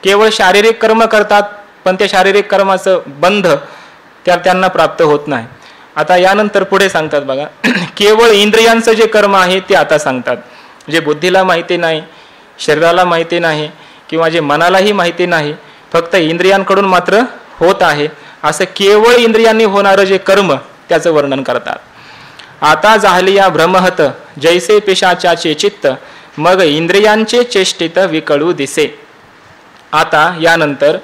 केवळ शारीरिक कर्म करतात, पण त्या शारीरिक कर्माचं बंध त्यांना प्राप्त होत नाही. आता यानंतर पुढे सांगतात बघा, केवळ इंद्रियांचं जे कर्म आहे ते आता सांगतात. जे बुद्धीला माहिती नाही, शरीराला माहिती नाही, किंवा जे मनालाही माहिती नाही, फक्त इंद्रियांकडून मात्र होत आहे, असं केवळ इंद्रियांनी होणारं जे कर्म त्याचं वर्णन करतात. आता झालिया भ्रमहत जैसे पिशाचाचे चित्त, मग इंद्रियांचे चेष्टित विकळू दिसे. आता यानंतर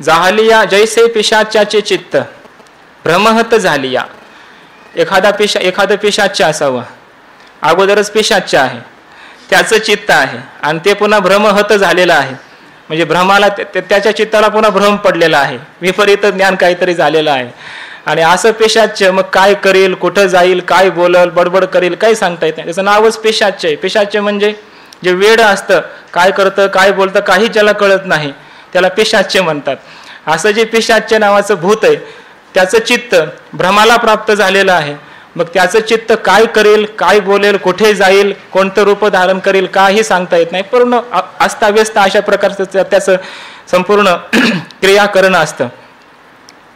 झालिया जैसे पिशाचाचे चित्त, भ्रमहत झालिया. एखादं पिशाच्य असावं, अगोदरच पिशाच्य आहे, त्याचं चित्त आहे आणि ते पुन्हा भ्रमहत झालेलं आहे. म्हणजे भ्रमाला, त्याच्या चित्ताला पुन्हा भ्रम पडलेला आहे, विपरीत ज्ञान काहीतरी झालेलं आहे. आणि असं पिशाच्य मग काय करेल, कुठं जाईल, काय बोलल, बडबड करेल, काही सांगता येत नाही. त्याचं नावच पिशाच्य आहे. पिशाच्य म्हणजे जे वेड असतं, काय करतं काय बोलतं काही ज्याला कळत नाही, त्याला पिशाच्य म्हणतात. असं जे पिशाच्य नावाचं भूत आहे, त्याचं चित्त भ्रमाला प्राप्त झालेलं आहे. मग त्याचं चित्त काय करेल, काय बोलेल, कुठे जाईल, कोणतं रूप धारण करेल, काही सांगता येत नाही. पूर्ण अस्ताव्यस्त अशा प्रकारचं त्याचं संपूर्ण क्रियाकरण असतं.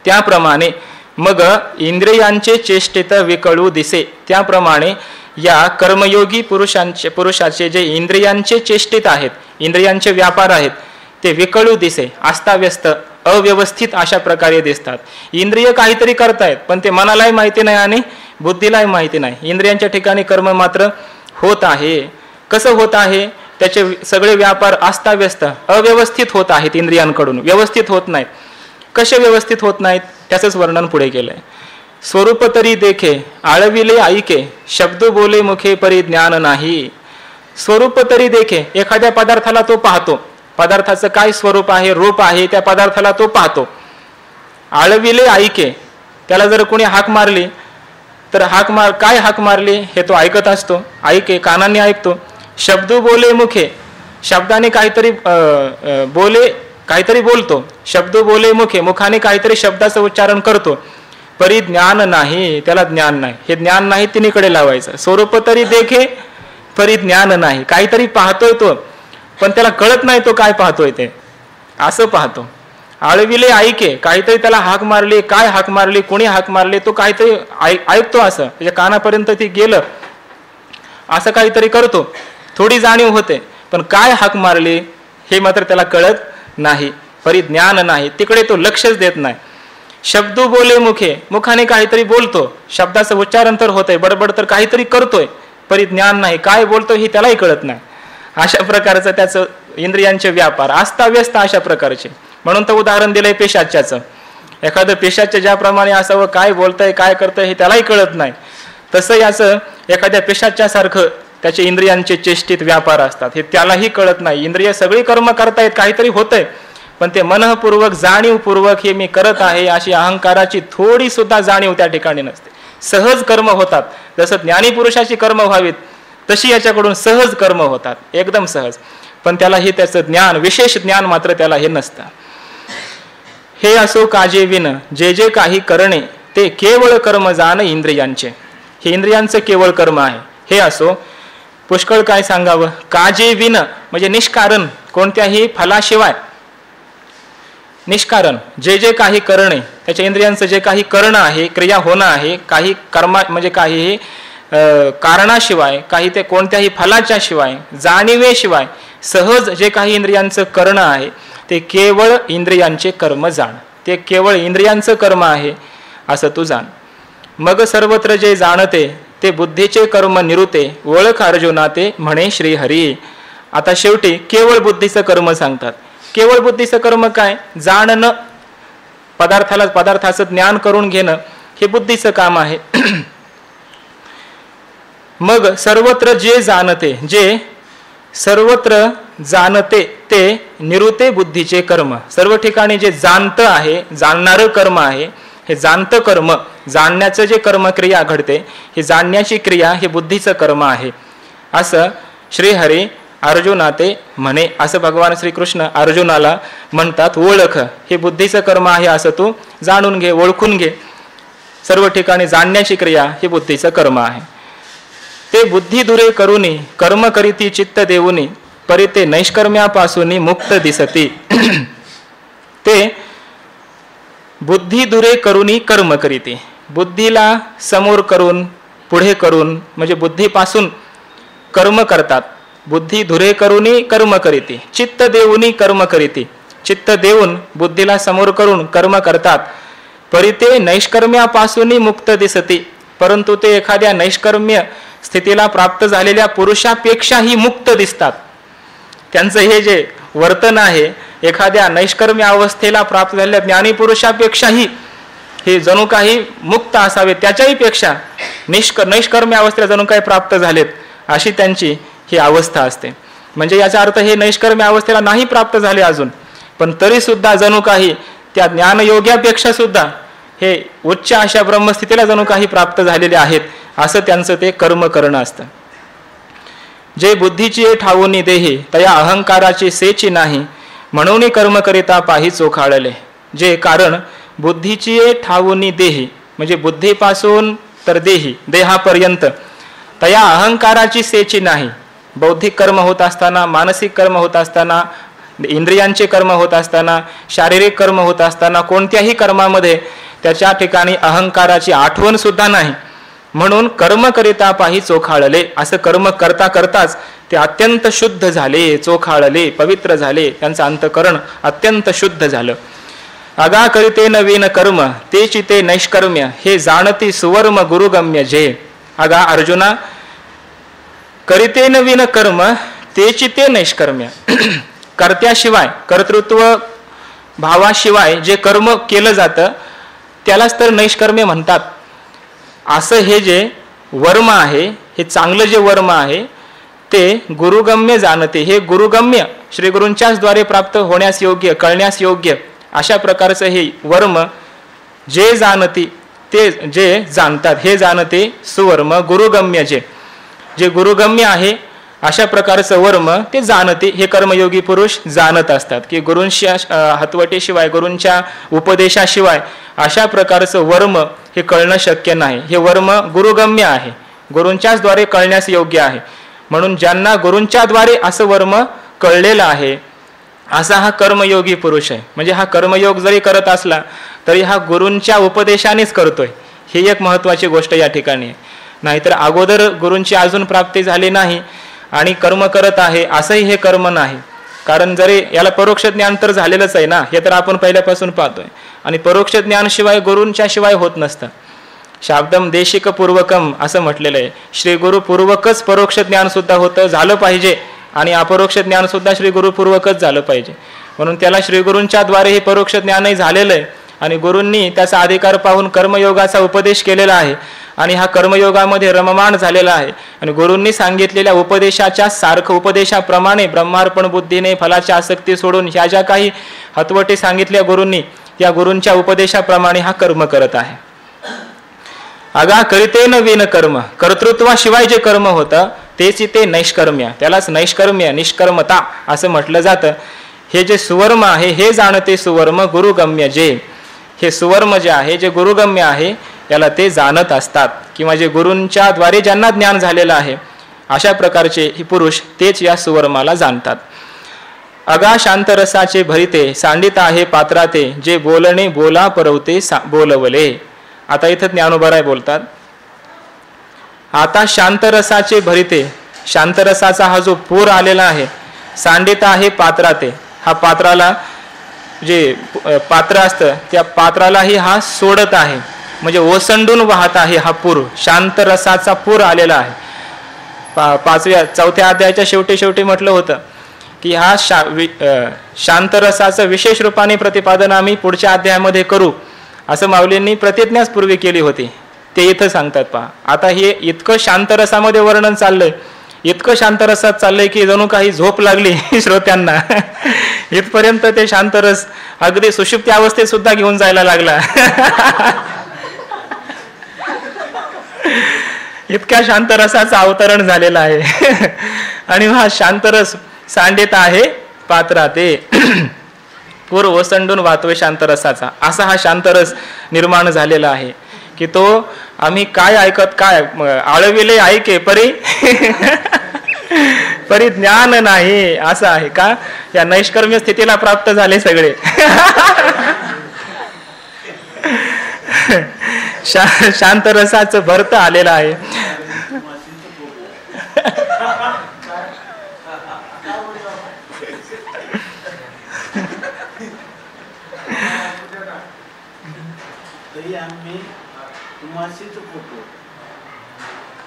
त्याप्रमाणे मग इंद्रियांचे चेष्टित विकळू दिसे. त्याप्रमाणे या कर्मयोगी पुरुषाचे जे इंद्रियांचे चेष्टित आहेत, इंद्रियांचे व्यापार आहेत, ते विकळू दिसे, अस्ताव्यस्त, अव्यवस्थित अशा प्रकारे दिसतात. इंद्रिय काहीतरी करतायत, पण ते मनालाही माहिती नाही आणि बुद्धीलाही माहिती नाही. इंद्रियांच्या ठिकाणी कर्म मात्र होत आहे. कसं होत आहे? त्याचे सगळे व्यापार अस्ताव्यस्त, अव्यवस्थित होत आहेत, इंद्रियांकडून व्यवस्थित होत नाहीत. कसे व्यवस्थित होत नाहीत त्याचंच वर्णन पुढे केलंय. स्वरूप तरी देखे आळविले ऐके, शब्द बोले मुखे परी ज्ञान नाही. स्वरूप तरी देखे, एखाद्या पदार्थाला तो पाहतो, पदार्थाचं काय स्वरूप आहे, रूप आहे, त्या पदार्थाला तो पाहतो. आळविले ऐके, त्याला जर कोणी हाक मारली तर काय हाक मारली हे तो ऐकत असतो, ऐके कानांनी ऐकतो. शब्द बोले मुखे, शब्दाने काहीतरी काहीतरी बोलतो. शब्द बोले मुखे, मुखाने काहीतरी शब्दाचं उच्चारण करतो. परी ज्ञान नाही, त्याला ज्ञान नाही. हे ज्ञान नाही तिन्हीकडे लावायचं. स्वरूप तरी देखे परी ज्ञान नाही, काहीतरी पाहतोय तो, पण त्याला कळत नाही तो काय पाहतोय ते, असं पाहतो. आळविले ऐके, काहीतरी त्याला हाक मारली, काय हाक मारली, कोणी हाक मारली, तो काहीतरी ऐकतो, असं त्याच्या कानापर्यंत ती गेलं, असं काहीतरी करतो. थोडी जाणीव होते, पण काय हाक मारली हे मात्र त्याला कळत नाही. परिज्ञान नाही, तिकडे तो लक्षच देत नाही. शब्द बोले मुखे, मुखाने काहीतरी बोलतो, शब्दाचं उच्चारण तर होतंय, बडबड तर काहीतरी करतोय, परिज्ञान नाही, काय बोलतो हे त्यालाही कळत नाही. अशा प्रकारचं त्याचं इंद्रियांचे व्यापार अस्ताव्यस्त अशा प्रकारचे. म्हणून तर उदाहरण दिलंय पेशाच्याचं. एखादं पेशाच्या ज्याप्रमाणे असावं, काय बोलतंय काय करतंय हे त्यालाही कळत नाही, तसं याचं एखाद्या पेशाच्यासारखं त्याचे इंद्रियांचे चेष्टित व्यापार असतात, हे त्यालाही कळत नाही. इंद्रिय सगळी कर्म करतायत, काहीतरी होतंय, पण ते मनःपूर्वक जाणीवपूर्वक हे मी करत आहे अशी अहंकाराची थोडी सुद्धा जाणीव त्या ठिकाणी नसते. सहज कर्म होतात. जसं ज्ञानी पुरुषाची कर्म व्हावीत तशी याच्याकडून सहज कर्म होतात, एकदम सहज. पण त्याला हे त्याचं ज्ञान, विशेष ज्ञान मात्र त्याला हे नसतं. हे असो काजे विन जे जे काही करणे, ते केवळ कर्म जाण इंद्रियांचे. हे इंद्रियांचं केवळ कर्म आहे. हे असो, पुष्कळ काय सांगावं, काजे विन म्हणजे निष्कारण, कोणत्याही फलाशिवाय, निष्कारण जे जे काही करणे, त्याच्या इंद्रियांचं जे काही करणं आहे, क्रिया होणं आहे, काही कर्मा म्हणजे काही कारणाशिवाय, काही ते कोणत्याही फलाच्या शिवाय, जाणीवेशिवाय सहज जे काही इंद्रियांचं करणं आहे, ते केवळ इंद्रियांचे कर्म जाण. ते केवळ इंद्रियांचं कर्म आहे असं तू जाण. मग सर्वत्र जे जाणते ते बुद्धीचे कर्म निरुते, ओळख अर्जुना ते म्हणे श्रीहरी. आता शेवटी केवळ बुद्धीचं कर्म सांगतात. केवळ बुद्धीचं कर्म काय? जाणणं, पदार्थाचं ज्ञान करून घेणं, हे बुद्धीचं काम आहे. मग सर्वत्र जे जाणते, जे सर्वत्र जाणते ते निरुते बुद्धीचे कर्म. सर्व ठिकाणी जे जाणतं आहे, जाणणारं कर्म आहे, हे जाणतं कर्म, जाणण्याचं जे कर्मक्रिया घडते, ही जाणण्याची क्रिया हे बुद्धीचं कर्म आहे असं श्रीहरी अर्जुना ते म्हणे. असं भगवान श्रीकृष्ण अर्जुनाला म्हणतात, ओळख, हे बुद्धीचं कर्म आहे असं तू जाणून घे, ओळखून घे. सर्व ठिकाणी जाणण्याची क्रिया हे बुद्धीचं कर्म आहे. ते बुद्धी दुरे करुनी कर्म करीती चित्त देऊनी परिते नैष्कर्म्यापासून मुक्त दिसती. ते बुद्धी दुरे करुनी कर्म करीती, बुद्धीला समोर करून पुढे करून म्हणजे बुद्धीपासून कर्म करतात. बुद्धी धुरे करुनी कर्म करीती, चित्त देऊनी कर्म करीती, चित्त देऊन बुद्धीला समोर करून कर्म करतात. परिते नैष्कर्म्यापासून मुक्त दिसती, परंतु ते एखाद्या नैष्कर्म्य स्थितीला प्राप्त झालेल्या पुरुषापेक्षाही मुक्त दिसतात. त्यांचं हे जे वर्तन आहे एखाद्या नैष्कर्म्य अवस्थेला प्राप्त झालेल्या ज्ञानी पुरुषापेक्षाही हे जणू काही मुक्त असावे, त्याच्याही पेक्षा नैष्कर्म्य अवस्थेला जणू काही प्राप्त झालेत अशी त्यांची ही अवस्था असते. म्हणजे याचा अर्थ हे नैष्कर्म्य अवस्थेला नाही प्राप्त झाले अजून, पण तरी सुद्धा जणू काही त्या ज्ञानयोग्यापेक्षा सुद्धा हे उच्च अशा ब्रह्मस्थितीला जणू काही प्राप्त झालेले आहेत असं त्यांचं ते कर्म करणं असतं. जे बुद्धीची ठावूनी देही तया अहंकाराची सेची नाही म्हणून कर्म करिता पाही चोखाळले. जे कारण बुद्धीची ठावूनी देही म्हणजे बुद्धीपासून तर देही देहापर्यंत तया अहंकाराची सेची नाही. बौद्धिक कर्म होत असताना, मानसिक कर्म होत असताना, इंद्रियांचे कर्म होत असताना, शारीरिक कर्म होत असताना कोणत्याही कर्मामध्ये त्याच्या ठिकाणी अहंकाराची आठवण सुद्धा नाही. म्हणून कर्म करिता पाही चोखाळले. असं कर्म करता करताच ते अत्यंत शुद्ध झाले, चोखाळले, पवित्र झाले, त्यांचं अंतकरण अत्यंत शुद्ध झालं. अगा करिते नवीन कर्म ते चिते नैष्कर्म्य हे जाणती सुवर्म गुरुगम्य जे. अगा अर्जुना, करिते नवीन कर्म ते चिते नैष्कर्म्य, कर्त्याशिवाय कर्तृत्व भावाशिवाय जे कर्म केलं जातं त्यालाच तर नैष्कर्म्य म्हणतात. असं हे जे वर्म आहे, हे चांगलं जे वर्म आहे ते गुरुगम्य जाणते. हे गुरुगम्य श्री गुरूंच्याच द्वारे प्राप्त होण्यास योग्य, कळण्यास योग्य अशा प्रकारचं हे वर्म जे जाणती ते जे जाणतात हे जाणते सुवर्म गुरुगम्य जे. जे गुरुगम्य आहे अशा प्रकारचं वर्म ते जाणते. हे कर्मयोगी पुरुष जाणत असतात की गुरूंच्या हतवटीशिवाय, गुरूंच्या उपदेशाशिवाय अशा प्रकारचं वर्म हे कळणं शक्य नाही. हे वर्म गुरुगम्य आहे, गुरूंच्याच द्वारे कळण्यास योग्य आहे. म्हणून ज्यांना गुरूंच्या द्वारे असं वर्म कळलेलं आहे असा हा कर्मयोगी पुरुष आहे. म्हणजे हा कर्मयोग जरी करत असला तरी हा गुरूंच्या उपदेशानेच करतोय. ही एक महत्त्वाची गोष्ट या ठिकाणी आहे. नाहीतर अगोदर गुरूंची अजून प्राप्ती झाली नाही आणि कर्म करत आहे असंही हे कर्म नाही. कारण जरी याला परोक्ष ज्ञान तर झालेलंच आहे ना, हे तर आपण पहिल्यापासून पाहतोय. आणि परोक्ष ज्ञानशिवाय गुरूंच्या शिवाय होत नसतं. शाब्दम देशिक पूर्वकम असं म्हटलेलं आहे. श्री गुरुपूर्वकच परोक्ष ज्ञान सुद्धा होतं, झालं पाहिजे, आणि अपरोक्ष ज्ञान सुद्धा श्री गुरुपूर्वकच झालं पाहिजे. म्हणून त्याला श्री गुरूंच्या द्वारे हे परोक्ष ज्ञानही झालेलं आहे आणि गुरूंनी त्याचा अधिकार पाहून कर्मयोगाचा उपदेश केलेला आहे आणि हा कर्मयोगामध्ये रममाण झालेला आहे. आणि गुरूंनी सांगितलेल्या उपदेशाच्या सारखं उपदेशाप्रमाणे ब्रह्मार्पण बुद्धीने फलाची आसक्ती सोडून ह्या ज्या काही हतवटी सांगितल्या गुरूंनी, त्या गुरूंच्या उपदेशाप्रमाणे हा कर्म करत आहे. अगा करिते नवीन कर्म, कर्तृत्वाशिवाय जे कर्म होतं तेच ते नैष्कर्म्य, त्यालाच नैष्कर्म्य निष्कर्मता असं म्हटलं जातं. हे जे सुवर्म आहे हे जाणते सुवर्म गुरुगम्य जे. हे सुवर्म जे आहे, जे गुरुगम्य आहे याला ते जाणत असतात किंवा जे गुरूंच्या द्वारे ज्यांना ज्ञान झालेलं आहे अशा प्रकारचे हे पुरुष तेच या सुवर्माला जाणतात. अगा शांतरसाचे भरिते सांडित आहे पात्राते जे बोलणे बोला परवते बोलवले. आता इथं ज्ञानोबराय बोलतात, आता शांतरसाचे भरिते, शांतरसाचा हा जो पूर आलेला आहे, सांडित आहे पात्राते, हा पात्राला जे पात्र असतं त्या पात्रालाही हा सोडत आहे, म्हणजे ओसंडून वाहत आहे हा पूर. शांत रसाचा पूर आलेला आहे. चौथ्या अध्यायाच्या शेवटी म्हटलं होतं की हा शांत रसाचं विशेष रूपाने प्रतिपादन आम्ही पुढच्या अध्यायामध्ये करू असं माऊलींनी प्रतिज्ञाच पूर्वी केली होती. ते इथं सांगतात पहा. आता हे इतकं शांत रसामध्ये वर्णन चाललंय इतकं शांतरसात चाललंय की जणू काही झोप लागली श्रोत्यांना. इथपर्यंत ते शांतरस अगदी सुषुप्ती अवस्थेत सुद्धा घेऊन जायला लागला. इतक्या शांतरसाचं अवतरण झालेलं आहे. आणि हा शांतरस सांडेत आहे पात्राते, पूर ओसंडून वाहतोय शांतरसाचा. असा हा शांतरस निर्माण झालेला आहे की तो आम्ही काय ऐकत काय आळविले ऐके परी परी ज्ञान नाही, असं आहे का. या नैष्कर्म्य स्थितीला प्राप्त झाले सगळे. शांतरसाचं भरत आलेलं आहे. तरी आम्ही माशीच पोटो.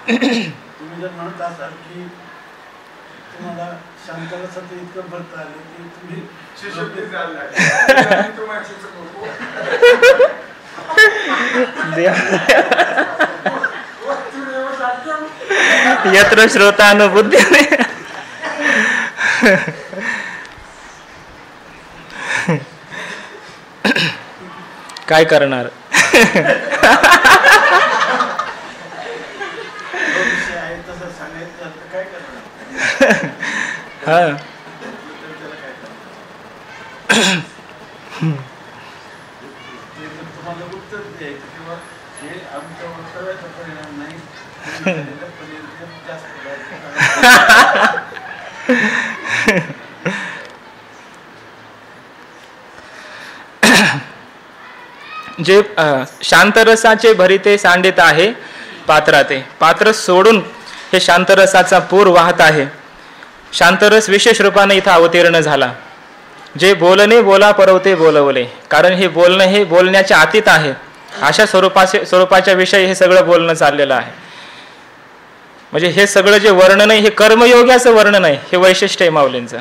तुम्ही जर म्हणत असाल की तुम्हाला शांतरसाचं इतकं भरत आले की तुम्ही यत्र श्रोतानुभूती. काय करणार. हा तुम्हाला उत्तर द्यायचं किंवा हे आमच्या वक्तव्याचा परिणाम नाही, जास्त जे शांतरसाचे भरिते सांडित आहे पात्राते. पात्र सोडून हे शांतरसाचा पूर वाहत आहे. शांतरस विशेष रूपाने इथं अवतीर्ण झाला. जे बोलणे बोला परवते बोलवले, कारण हे बोलणं हे बोलण्याच्या अतीत आहे. अशा स्वरूपाच्या विषयी हे सगळं बोलणं चाललेलं आहे. म्हणजे हे सगळं जे वर्णन आहे हे कर्मयोग्याचं वर्णन आहे. हे वैशिष्ट्य आहे माऊलींचं.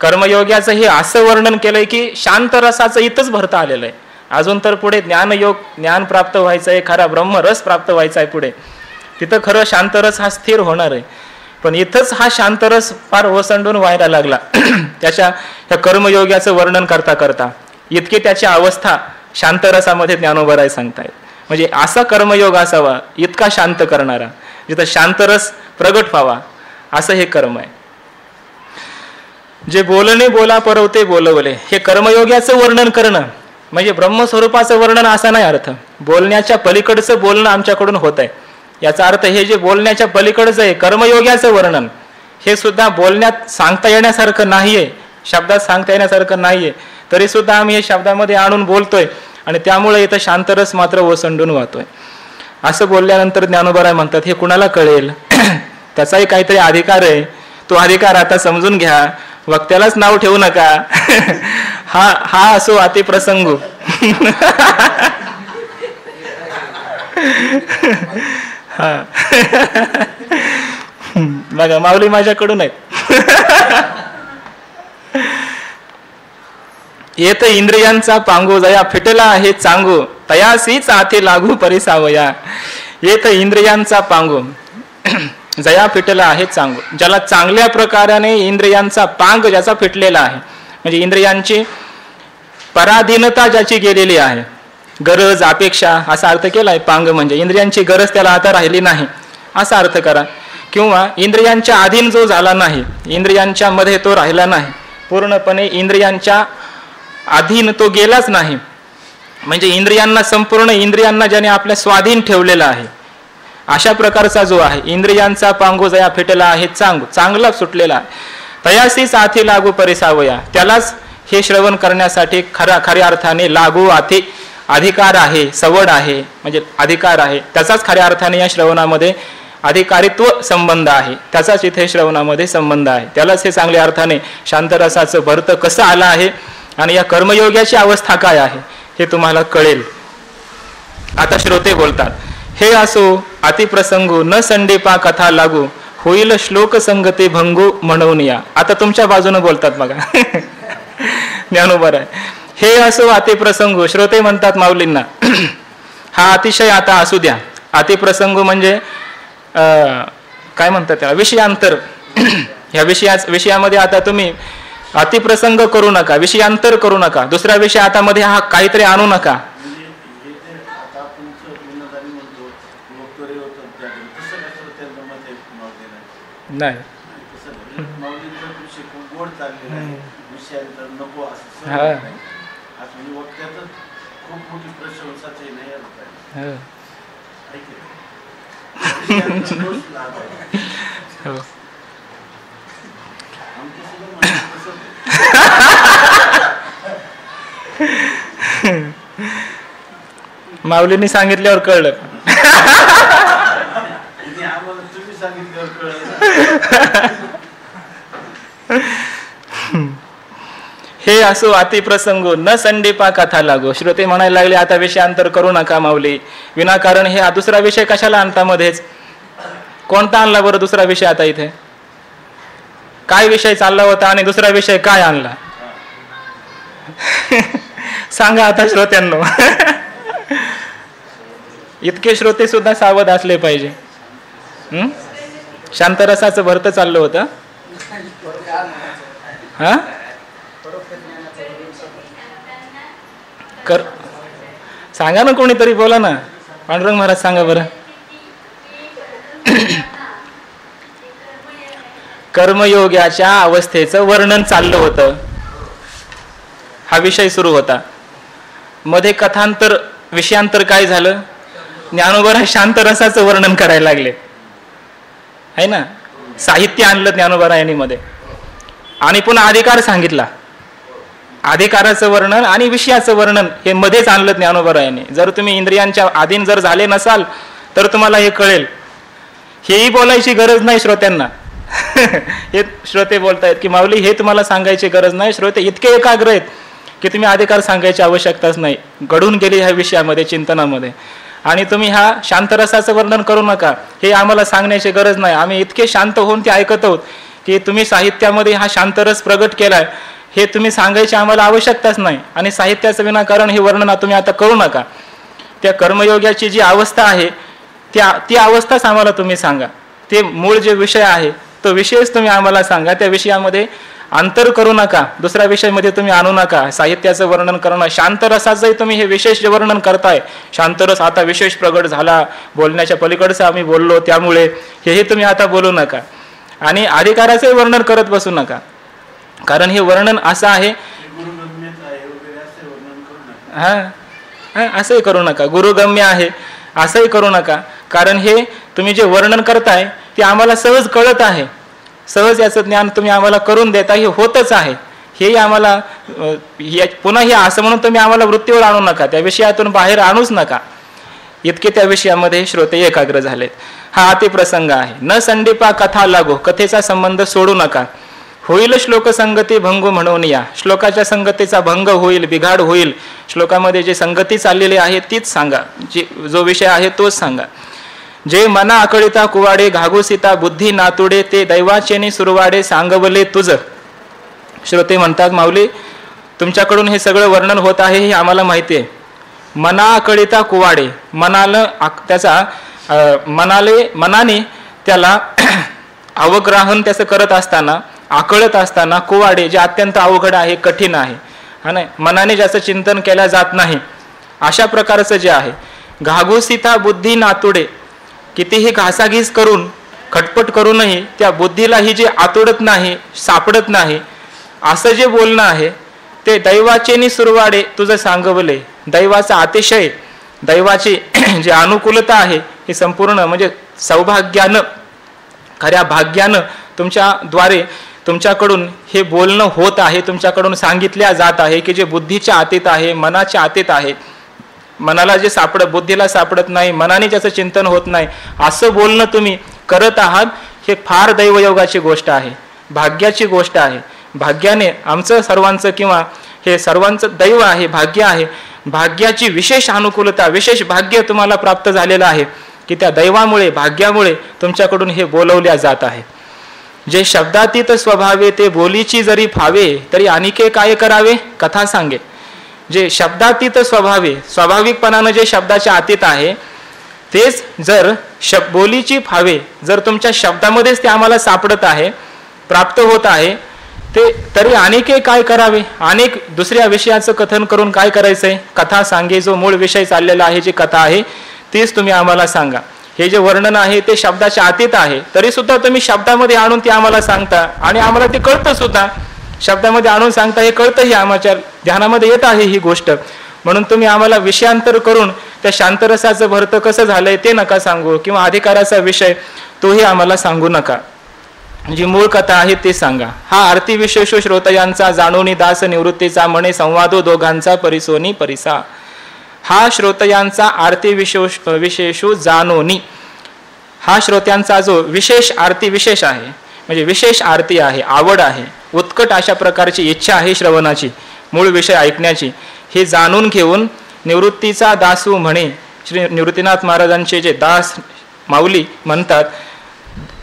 कर्मयोग्याचं हे असं वर्णन केलंय की शांतरसाचं इथंच भरता आलेलं आहे. अजून तर पुढे ज्ञानयोग, ज्ञान प्राप्त व्हायचं आहे, खरा ब्रह्मरस प्राप्त व्हायचा आहे पुढे. तिथं खरं शांतरस हा स्थिर होणार आहे. पण इथंच हा शांतरस फार ओसंडून व्हायला लागला. त्याच्या ह्या कर्मयोग्याचं वर्णन करता करता इतकी त्याची अवस्था शांतरसामध्ये ज्ञानोबराय सांगतायत. म्हणजे असा कर्मयोग असावा इतका शांत करणारा, जिथं शांतरस प्रगट व्हावा, असं हे कर्म आहे. जे बोलणे बोला परवते बोलवले, हे कर्मयोग्याचं वर्णन करणं म्हणजे ब्रह्मस्वरूपाचं वर्णन असा नाही अर्थ. बोलण्याच्या पलीकडचं बोलणं आमच्याकडून होत आहे याचा अर्थ हे जे बोलण्याच्या पलीकडचं आहे कर्मयोग्याचं वर्णन, हे सुद्धा बोलण्यात सांगता येण्यासारखं नाहीये, शब्दात सांगता येण्यासारखं नाहीये, तरी सुद्धा आम्ही हे शब्दामध्ये आणून बोलतोय आणि त्यामुळे इथं शांतरस मात्र ओसंडून वाहतोय. असं बोलल्यानंतर ज्ञानोबराय म्हणतात हे कुणाला कळेल. त्याचाही काहीतरी अधिकार आहे. तो अधिकार आता समजून घ्या, वक्त्यालाच नाव ठेवू नका. हा असो अतिप्रसंगू. हा बघा माऊली माझ्याकडून आहेत. येत इंद्रियांचा पांगू जया फिटला आहे चांगू, तयासीच आथे लागू परिसावया. येत इंद्रियांचा पांगू जया फिटला आहे चांगू, ज्याला चांगल्या प्रकाराने इंद्रियांचा पांग ज्याचा फिटलेला आहे, म्हणजे इंद्रियांची पराधीनता ज्याची गेलेली आहे, गरज अपेक्षा असा अर्थ केलाय. पांग म्हणजे इंद्रियांची गरज त्याला आता राहिली नाही असा अर्थ करा. किंवा इंद्रियांच्या अधीन जो झाला नाही, इंद्रियांच्या मध्ये तो राहिला नाही, पूर्णपणे इंद्रियांच्या अधीन तो गेलाच नाही, म्हणजे इंद्रियांना संपूर्ण इंद्रियांना ज्याने आपल्या स्वाधीन ठेवलेला आहे, अशा प्रकारचा जो आहे इंद्रियांचा पांगू जया फिटला आहे चांगला सुटलेला आहे. तयासी साथी लागू परिसावया, त्यालाच हे श्रवण करण्यासाठी खऱ्या अर्थाने लागू आथी अधिकार आहे, सवड आहे, म्हणजे अधिकार आहे. त्याचाच खऱ्या अर्थाने या श्रवणामध्ये अधिकारित्व संबंध आहे, त्याचाच इथे श्रवणामध्ये संबंध आहे. त्यालाच हे चांगल्या अर्थाने शांतरसाचं भरत कसं आलं आहे आणि या कर्मयोग्याची अवस्था काय आहे हे तुम्हाला कळेल. आता श्रोते बोलतात, हे असो अतिप्रसंगू न संडेपा कथा लागू, होईल श्लोक संगती भंगू म्हणून या. आता तुमच्या बाजूने बोलतात बघा. ज्ञानोबराय, हे असो अतिप्रसंगू. श्रोते म्हणतात माऊलींना हा अतिशय आता असू द्या. अतिप्रसंगू म्हणजे काय म्हणतात त्याला, विषयांतर. ह्या विषयामध्ये आता तुम्ही अतिप्रसंग करू नका, विषयांतर करू नका, दुसरा विषय आता मध्ये हा काहीतरी आणू नका. नाही माऊलींनी सांगितल्यावर कळलं. हे असो अतिप्रसंगो न संडीपा कथा लागो. श्रोते म्हणायला लागले आता विषयांतर करू नका माऊली, विनाकारण हे दुसरा विषय कशाला आणता मध्येच. कोणता आणला बरं दुसरा विषय आता इथे? काय विषय चालला होता आणि दुसरा विषय काय आणला सांगा आता श्रोत्यांनो. इतके श्रोते सुद्धा सावध असले पाहिजे. शांतरसाचं भरत चाललं होतं. हा कर सांगा ना, कोणीतरी बोला ना. पांडुरंग महाराज सांगा बरं. कर्मयोगाच्या अवस्थेचं वर्णन चाललं होतं, हा विषय सुरू होता. मध्ये कथांतर विषयांतर काय झालं, ज्ञानोबा शांतरसाचं वर्णन करायला लागले आहे ना. साहित्य आणलं ज्ञानोबा मध्ये आणि पुन्हा अधिकार सांगितला. अधिकाराचं वर्णन आणि विषयाचं वर्णन हे मध्येच आणलं ज्ञानोबरायांनी. जर तुम्ही इंद्रियांच्या अधीन जर झाले नसाल तर तुम्हाला हे कळेल. हेही बोलायची गरज नाही श्रोत्यांना. हे श्रोते बोलतायत की माऊली हे तुम्हाला सांगायची गरज नाही. श्रोते इतके एकाग्र आहेत की तुम्ही अधिकार सांगायची आवश्यकताच नाही, घडून गेली ह्या विषयामध्ये, चिंतनामध्ये. आणि तुम्ही ह्या शांतरसाचं वर्णन करू नका हे आम्हाला सांगण्याची गरज नाही. आम्ही इतके शांत होऊन ते ऐकत आहोत की तुम्ही साहित्यामध्ये हा शांतरस प्रगट केलाय हे तुम्ही सांगायची आम्हाला आवश्यकताच नाही. आणि साहित्याचं विनाकारण हे वर्णन तुम्ही आता करू नका. त्या कर्मयोगाची जी अवस्था आहे ती अवस्थाच आम्हाला तुम्ही सांगा. ते मूळ जे विषय आहे तो विषयच तुम्ही आम्हाला सांगा. त्या विषयामध्ये अंतर करू नका, दुसऱ्या विषयामध्ये तुम्ही आणू नका. साहित्याचं वर्णन करणं, शांतरसाचंही तुम्ही हे विशेष जे वर्णन करताय, शांतरस आता विशेष प्रगट झाला, बोलण्याच्या पलीकडचं आम्ही बोललो त्यामुळे हेही तुम्ही आता बोलू नका. आणि अधिकाराचंही वर्णन करत बसू नका, कारण हे वर्णन असं आहे. असंही करू नका, गुरुगम्य आहे असंही करू नका. कारण हे तुम्ही जे वर्णन करताय ते आम्हाला सहज कळत आहे, सहज याचं ज्ञान तुम्ही आम्हाला करून देता, हे होतच आहे. हेही आम्हाला पुन्हा हे असं म्हणून तुम्ही आम्हाला वृत्तीवर आणू नका, त्या विषयातून बाहेर आणूच नका. इतके त्या विषयामध्ये श्रोते एकाग्र झालेत. हा अतिप्रसंग आहे. न संडीपा कथा लागो, कथेचा संबंध सोडू नका. होईल श्लोक संगती भंगू म्हणून या. श्लोकाच्या संगतीचा भंग होईल, बिघाड होईल. श्लोकामध्ये जे संगती चाललेली आहे तीच सांगा, जो विषय आहे तोच सांगा. जे मना आकळिता कुवाडे, घागुसिता बुद्धी नातुडे, ते दैवाचेनी सुरवाडे, सांगवले तुझ. श्रोते म्हणतात माऊली तुमच्याकडून हे सगळं वर्णन होत आहे हे आम्हाला माहिती आहे. मना आकळिता कुवाडे, मनाने त्याला अवग्रहण त्याचं करत असताना, आकळत असताना, कुवाडे जे अत्यंत अवघड आहे, कठीण आहे, हा नाही, मनाने ज्याचं चिंतन केलं जात नाही अशा प्रकारचं जे आहे. घागुसिता बुद्धी नातुडे, कितीही घासाघीस करून खटपट करूनही त्या बुद्धीलाही जे आतुडत नाही, सापडत नाही, असं जे बोलणं आहे ते दैवाचेनी सुरवाडे तुझं सांगवले. दैवाचा अतिशय, दैवाची जी अनुकूलता आहे ही संपूर्ण म्हणजे सौभाग्यानं, खऱ्या भाग्यानं तुमच्याद्वारे तुमच्याकडून हे बोलणं होत आहे, तुमच्याकडून सांगितल्या जात आहे की जे बुद्धीच्या आतीत आहे, मनाच्या आतीत आहे. मनाला जे बुद्धीला सापडत नाही, मनाने ज्याचं चिंतन होत नाही असं बोलणं तुम्ही करत आहात. हे फार दैवयोगाची गोष्ट आहे, भाग्याची गोष्ट आहे. भाग्याने आमचं सर्वांचं किंवा हे सर्वांचं दैव आहे, भाग्य आहे. भाग्याची विशेष अनुकूलता, विशेष भाग्य तुम्हाला प्राप्त झालेलं आहे की त्या दैवामुळे, भाग्यामुळे तुमच्याकडून हे बोलवल्या जात आहे. जे शब्दातीत स्वभावे, ते बोलीची जरी फावे, तरी अनिके काय करावे, कथा सांगे. जे शब्दातीत स्वभावे, स्वाभाविकपणानं जे शब्दाच्या आतीत आहे तेच जर बोलीची भावे जर तुमच्या शब्दामध्येच ते आम्हाला सापडत आहे, प्राप्त होत आहे, ते तरी अनेक काय करावे? अनेक दुसऱ्या विषयाचं कथन करून काय करायचंय? कथा सांगे, जो मूळ विषय चाललेला आहे, जी कथा आहे तीच तुम्ही आम्हाला सांगा. हे जे वर्णन आहे ते शब्दाच्या अतीत आहे, तरी सुद्धा तुम्ही शब्दामध्ये आणून ते आम्हाला सांगता आणि आम्हाला ते कळतं सुद्धा. शब्दामध्ये आणून सांगता, हे कळतंही, आमच्या ध्यानामध्ये येत आहे ही गोष्ट. म्हणून तुम्ही आम्हाला विषयांतर करून त्या शांतरसाचं भरतं कसं झालंय ते नका सांगू, किंवा अधिकाराचा विषय तोही आम्हाला सांगू नका. जी मूळ कथा आहे ते सांगा. हा आरती विशेषो श्रोतयांचा जाणोनी दास निवृत्तीचा म्हणे संवादो दोघांचा परिसोनी परिसा. हा श्रोतयांचा आरती विशेषो जाणोनी, हा श्रोत्यांचा जो विशेष आरती विशेष आहे, म्हणजे विशेष आरती आहे, आवड आहे, उत्कट अशा प्रकारची इच्छा आहे श्रवणाची, मूळ विषय ऐकण्याची, हे जाणून घेऊन निवृत्तीचा दासू म्हणे. श्री निवृत्तीनाथ महाराजांचे जे दास माऊली म्हणतात,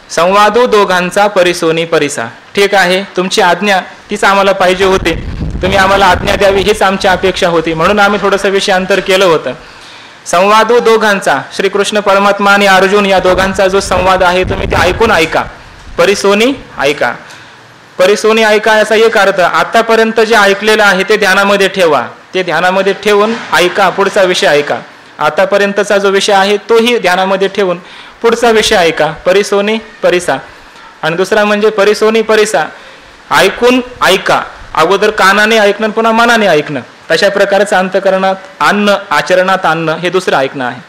संवादो दोघांचा परिसोनी परिसा. ठीक आहे, तुमची आज्ञा तीच आम्हाला पाहिजे होती, तुम्ही आम्हाला आज्ञा द्यावी हीच आमची अपेक्षा होती, म्हणून आम्ही थोडंसं विषयांतर केलं होतं. संवादो दोघांचा, श्रीकृष्ण परमात्मा आणि अर्जुन या दोघांचा जो संवाद आहे तुम्ही ते ऐकून ऐका, परिसोनी ऐका. परिसोनी ऐका याचा एक अर्थ, आतापर्यंत जे ऐकलेलं आहे ते ध्यानामध्ये ठेवा, ते ध्यानामध्ये ठेवून ऐका, पुढचा विषय ऐका. आतापर्यंतचा जो विषय आहे तोही ध्यानामध्ये ठेवून पुढचा विषय ऐका, परिसोनी परिसा. आणि दुसरा म्हणजे परिसोनी परिसा, ऐकून ऐका, अगोदर कानाने ऐकणं पुन्हा मनाने ऐकणं, तशा प्रकारचं अंतकरणात आणणं, आचरणात आणणं, हे दुसरं ऐकणं आहे.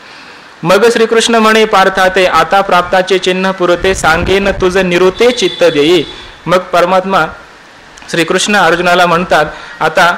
मग श्रीकृष्ण म्हणे पार्था ते, आता प्राप्ताचे चिन्ह पुरते, सांगेन तुझं निरुते चित्त देई. मग परमात्मा श्रीकृष्ण अर्जुनाला म्हणतात, आता